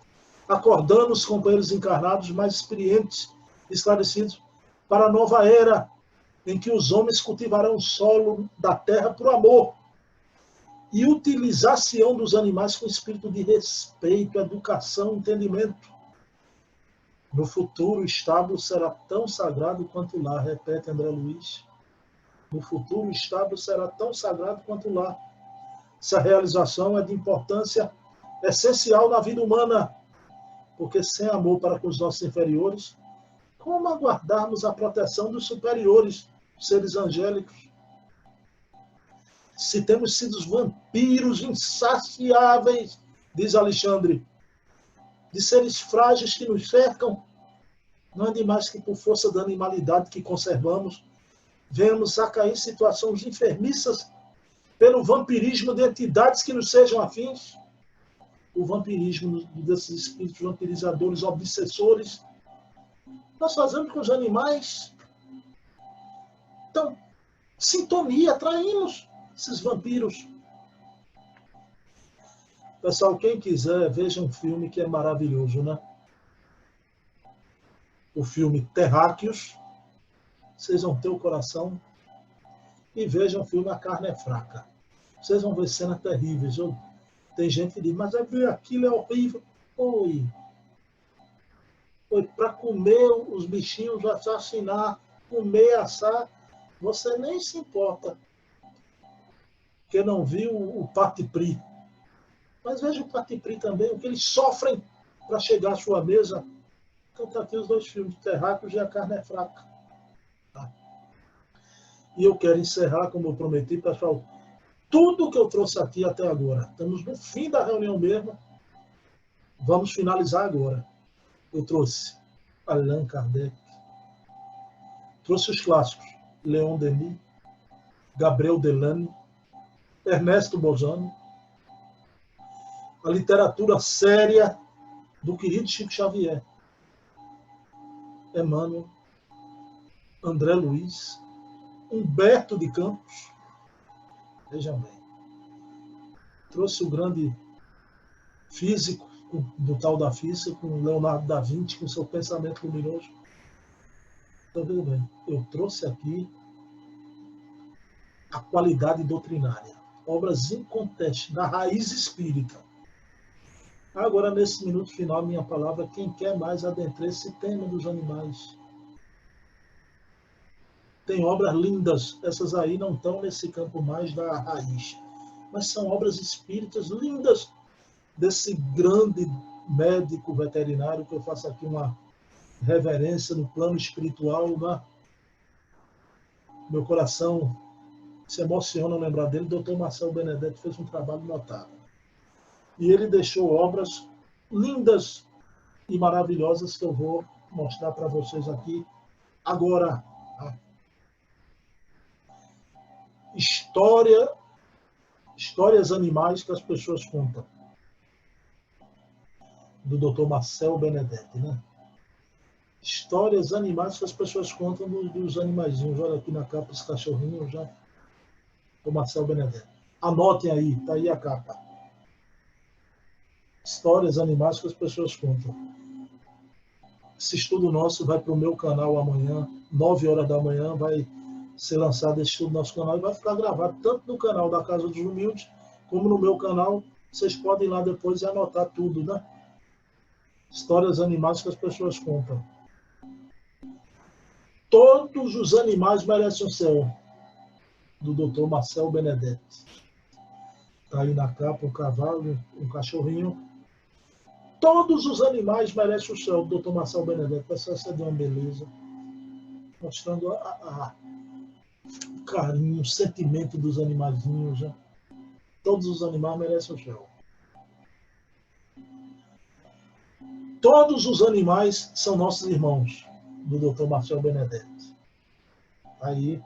acordando os companheiros encarnados mais experientes esclarecidos para a nova era, em que os homens cultivarão o solo da terra por amor e utilizar-se-ão dos animais com espírito de respeito, educação, entendimento. No futuro, o estábulo será tão sagrado quanto o lar, repete André Luiz. No futuro, o estábulo será tão sagrado quanto o lar. Essa realização é de importância essencial na vida humana, porque sem amor para com os nossos inferiores, como aguardarmos a proteção dos superiores, seres angélicos? Se temos sido os vampiros insaciáveis, diz Alexandre, de seres frágeis que nos cercam, não é demais que por força da animalidade que conservamos, venhamos a cair em situações enfermiças pelo vampirismo de entidades que nos sejam afins. O vampirismo desses espíritos vampirizadores, obsessores, nós fazemos com os animais. Então, sintonia, atraímos esses vampiros. Pessoal, quem quiser, veja um filme que é maravilhoso, né? O filme Terráqueos. Vocês vão ter o coração. E vejam o filme A Carne é Fraca. Vocês vão ver cenas terríveis. Tem gente que diz, mas aquilo é horrível. Oi, para comer os bichinhos, assassinar, comer, assar, você nem se importa. Porque não viu o Patipri. Mas veja o Patipri também, o que eles sofrem para chegar à sua mesa. Então está aqui os dois filmes, Terráqueos e A Carne é Fraca. Tá? E eu quero encerrar, como eu prometi, pessoal, tudo que eu trouxe aqui até agora. Estamos no fim da reunião mesmo. Vamos finalizar agora. Eu trouxe Allan Kardec, trouxe os clássicos, Leon Denis, Gabriel Delany, Ernesto Bozano, a literatura séria do querido Chico Xavier, Emmanuel, André Luiz, Humberto de Campos, vejam bem, trouxe o grande físico do tal da física, com Leonardo da Vinci, com seu pensamento luminoso. Então, veja bem, eu trouxe aqui a qualidade doutrinária, obras incontestáveis, da raiz espírita. Agora, nesse minuto final, minha palavra, quem quer mais adentrar esse tema dos animais? Tem obras lindas, essas aí não estão nesse campo mais da raiz, mas são obras espíritas lindas, desse grande médico veterinário, que eu faço aqui uma reverência no plano espiritual, né? Meu coração se emociona ao lembrar dele. Dr. Marcelo Benedetti fez um trabalho notável. E ele deixou obras lindas e maravilhosas que eu vou mostrar para vocês aqui agora. Histórias animais que as pessoas contam, do Dr. Marcelo Benedetti, né? Histórias animais que as pessoas contam dos animaizinhos. Olha aqui na capa esse cachorrinho já. Do Marcelo Benedetti. Anotem aí, tá aí a capa. Histórias animais que as pessoas contam. Esse estudo nosso vai para o meu canal amanhã, 9 horas da manhã, vai ser lançado esse estudo no nosso canal e vai ficar gravado tanto no canal da Casa dos Humildes, como no meu canal. Vocês podem ir lá depois e anotar tudo, né? Histórias animais que as pessoas contam. Todos os animais merecem o céu, do Dr. Marcelo Benedetti. Está aí na capa um cavalo, um cachorrinho. Todos os animais merecem o céu, do Dr. Marcelo Benedetti. Essa é de uma beleza. Mostrando o carinho, o sentimento dos animaizinhos. Né? Todos os animais merecem o céu. Todos os animais são nossos irmãos, do Dr. Marcelo Benedetti. Aí,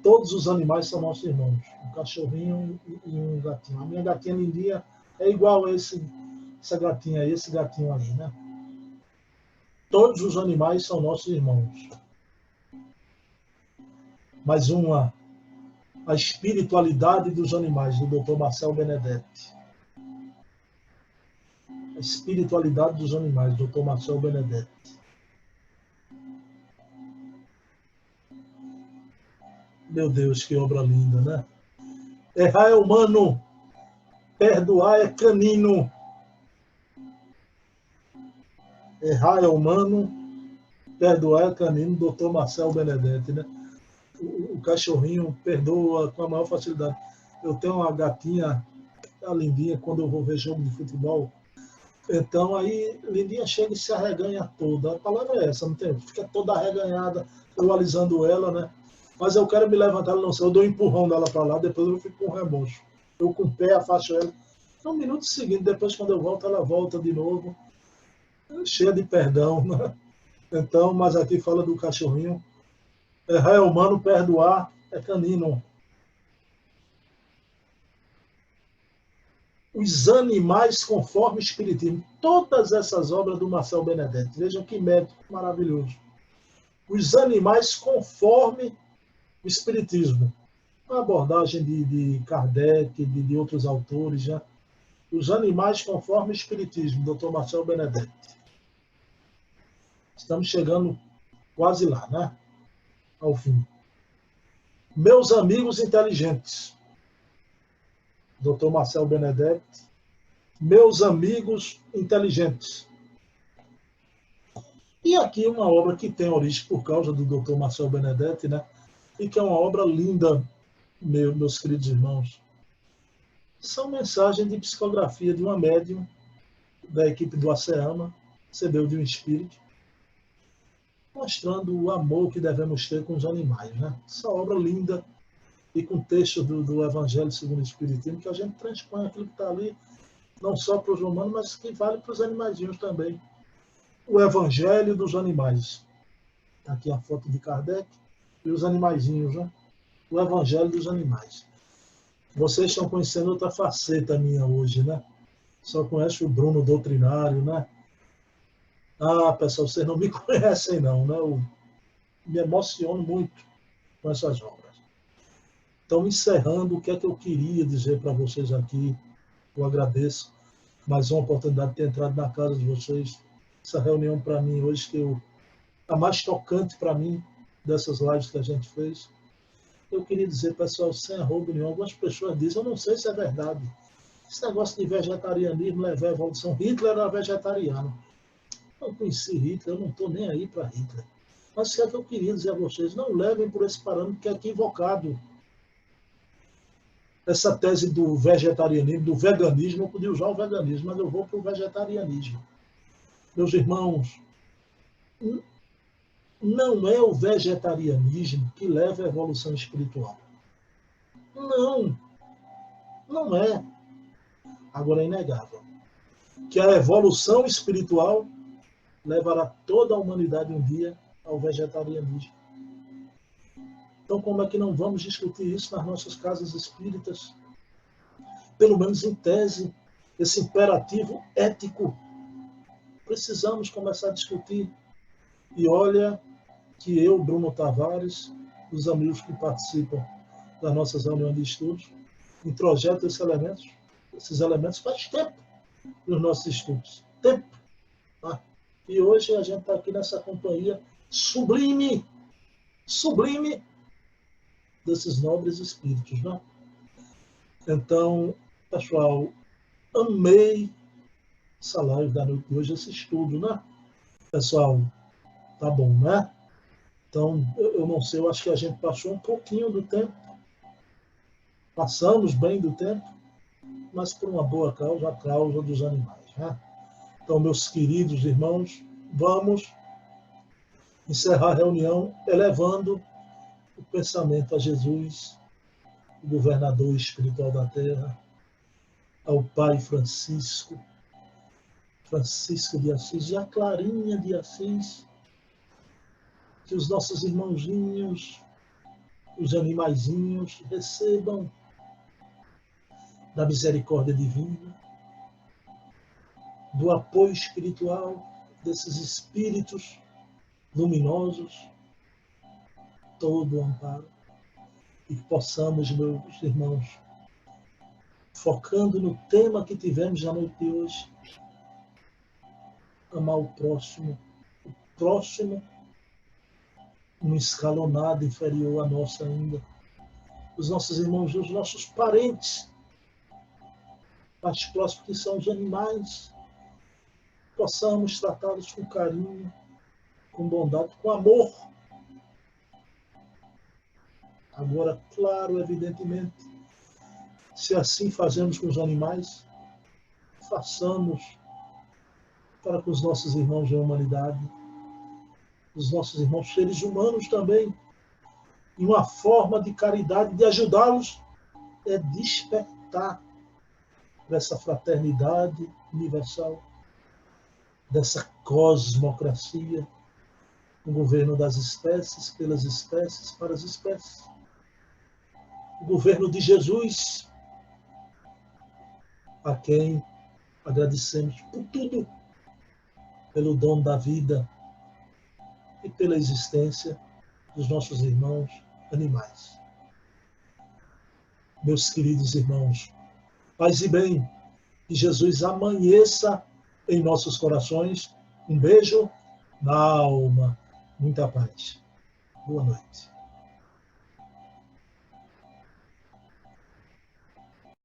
todos os animais são nossos irmãos. Um cachorrinho e um gatinho. A minha gatinha lindinha é igual a essa gatinha aí, esse gatinho aí, né? Todos os animais são nossos irmãos. Mais uma, a espiritualidade dos animais, do Dr. Marcelo Benedetti. A espiritualidade dos animais, Dr. Marcelo Benedetti. Meu Deus, que obra linda, né? Errar é humano, perdoar é canino. Errar é humano, perdoar é canino, doutor Marcel Benedetti, né? O cachorrinho perdoa com a maior facilidade. Eu tenho uma gatinha, a Lindinha, quando eu vou ver jogo de futebol, então aí Lindinha chega e se arreganha toda. A palavra é essa, não tem? Fica toda arreganhada, eu alisando ela, né? Mas eu quero me levantar, ela não sei, eu dou um empurrão dela para lá, depois eu fico com remocho. Eu com o pé afasto ela. No minuto seguinte, depois quando eu volto, ela volta de novo, cheia de perdão, né? Então, mas aqui fala do cachorrinho. Errar é humano, perdoar é canino. Os animais conforme o Espiritismo. Todas essas obras do Marcel Benedetti. Vejam que mérito maravilhoso. Os animais conforme o Espiritismo. A abordagem de Kardec, de outros autores. Já. Os animais conforme o Espiritismo, Dr. Marcel Benedetti. Estamos chegando quase lá, né? Ao fim. Meus amigos inteligentes. Dr. Marcel Benedetti. Meus amigos inteligentes. E aqui uma obra que tem origem por causa do Dr. Marcel Benedetti, né? E que é uma obra linda, meus queridos irmãos. São mensagens de psicografia de uma médium da equipe do ASEAMA, recebeu de um espírito, mostrando o amor que devemos ter com os animais, né? Essa obra linda e com texto do Evangelho segundo o Espiritismo, que a gente transpõe aquilo que está ali, não só para os humanos, mas que vale para os animaizinhos também. O Evangelho dos Animais. Está aqui a foto de Kardec e os animaizinhos, né? O Evangelho dos Animais. Vocês estão conhecendo outra faceta minha hoje, né? Só conhece o Bruno doutrinário, né? Ah, pessoal, vocês não me conhecem não, né? Eu me emociono muito com essas obras. Então, encerrando, o que é que eu queria dizer para vocês aqui? Eu agradeço mais uma oportunidade de ter entrado na casa de vocês. Essa reunião para mim hoje, a mais tocante para mim dessas lives que a gente fez. Eu queria dizer, pessoal, sem arrobo nenhum, algumas pessoas dizem, eu não sei se é verdade, esse negócio de vegetarianismo levar à evolução. Hitler era vegetariano. Eu conheci Hitler, eu não estou nem aí para Hitler. Mas o que é que eu queria dizer a vocês? Não levem por esse parâmetro que é equivocado. Essa tese do vegetarianismo, do veganismo, eu podia usar o veganismo, mas eu vou para o vegetarianismo. Meus irmãos, não é o vegetarianismo que leva à evolução espiritual. Não, não é. Agora é inegável que a evolução espiritual levará toda a humanidade um dia ao vegetarianismo. Então, como é que não vamos discutir isso nas nossas casas espíritas? Pelo menos em tese, esse imperativo ético. Precisamos começar a discutir. E olha que eu, Bruno Tavares, os amigos que participam das nossas reuniões de estudos, introjetam esses elementos faz tempo nos nossos estudos. Tempo. Tá? E hoje a gente está aqui nessa companhia sublime desses nobres espíritos. Né? Então, pessoal, amei essa live da noite de hoje, esse estudo, né? Pessoal, tá bom, né? Então, eu não sei, eu acho que a gente passou um pouquinho do tempo, passamos bem do tempo, mas por uma boa causa, a causa dos animais. Né? Então, meus queridos irmãos, vamos encerrar a reunião elevando o pensamento a Jesus, o governador espiritual da Terra, ao Pai Francisco de Assis e a Clarinha de Assis, que os nossos irmãozinhos, os animaizinhos, recebam da misericórdia divina, do apoio espiritual desses espíritos luminosos, todo o amparo, e que possamos, meus irmãos, focando no tema que tivemos na noite de hoje, amar o próximo um escalonado inferior à nossa ainda, os nossos irmãos e os nossos parentes, mais próximos que são os animais, possamos tratá-los com carinho, com bondade, com amor. Agora, claro, evidentemente, se assim fazemos com os animais, façamos para com os nossos irmãos da humanidade, os nossos irmãos seres humanos também. E uma forma de caridade, de ajudá-los, é despertar dessa fraternidade universal, dessa cosmocracia, o governo das espécies, pelas espécies, para as espécies. O governo de Jesus, a quem agradecemos por tudo, pelo dom da vida e pela existência dos nossos irmãos animais. Meus queridos irmãos, paz e bem, que Jesus amanheça em nossos corações. Um beijo na alma, muita paz. Boa noite.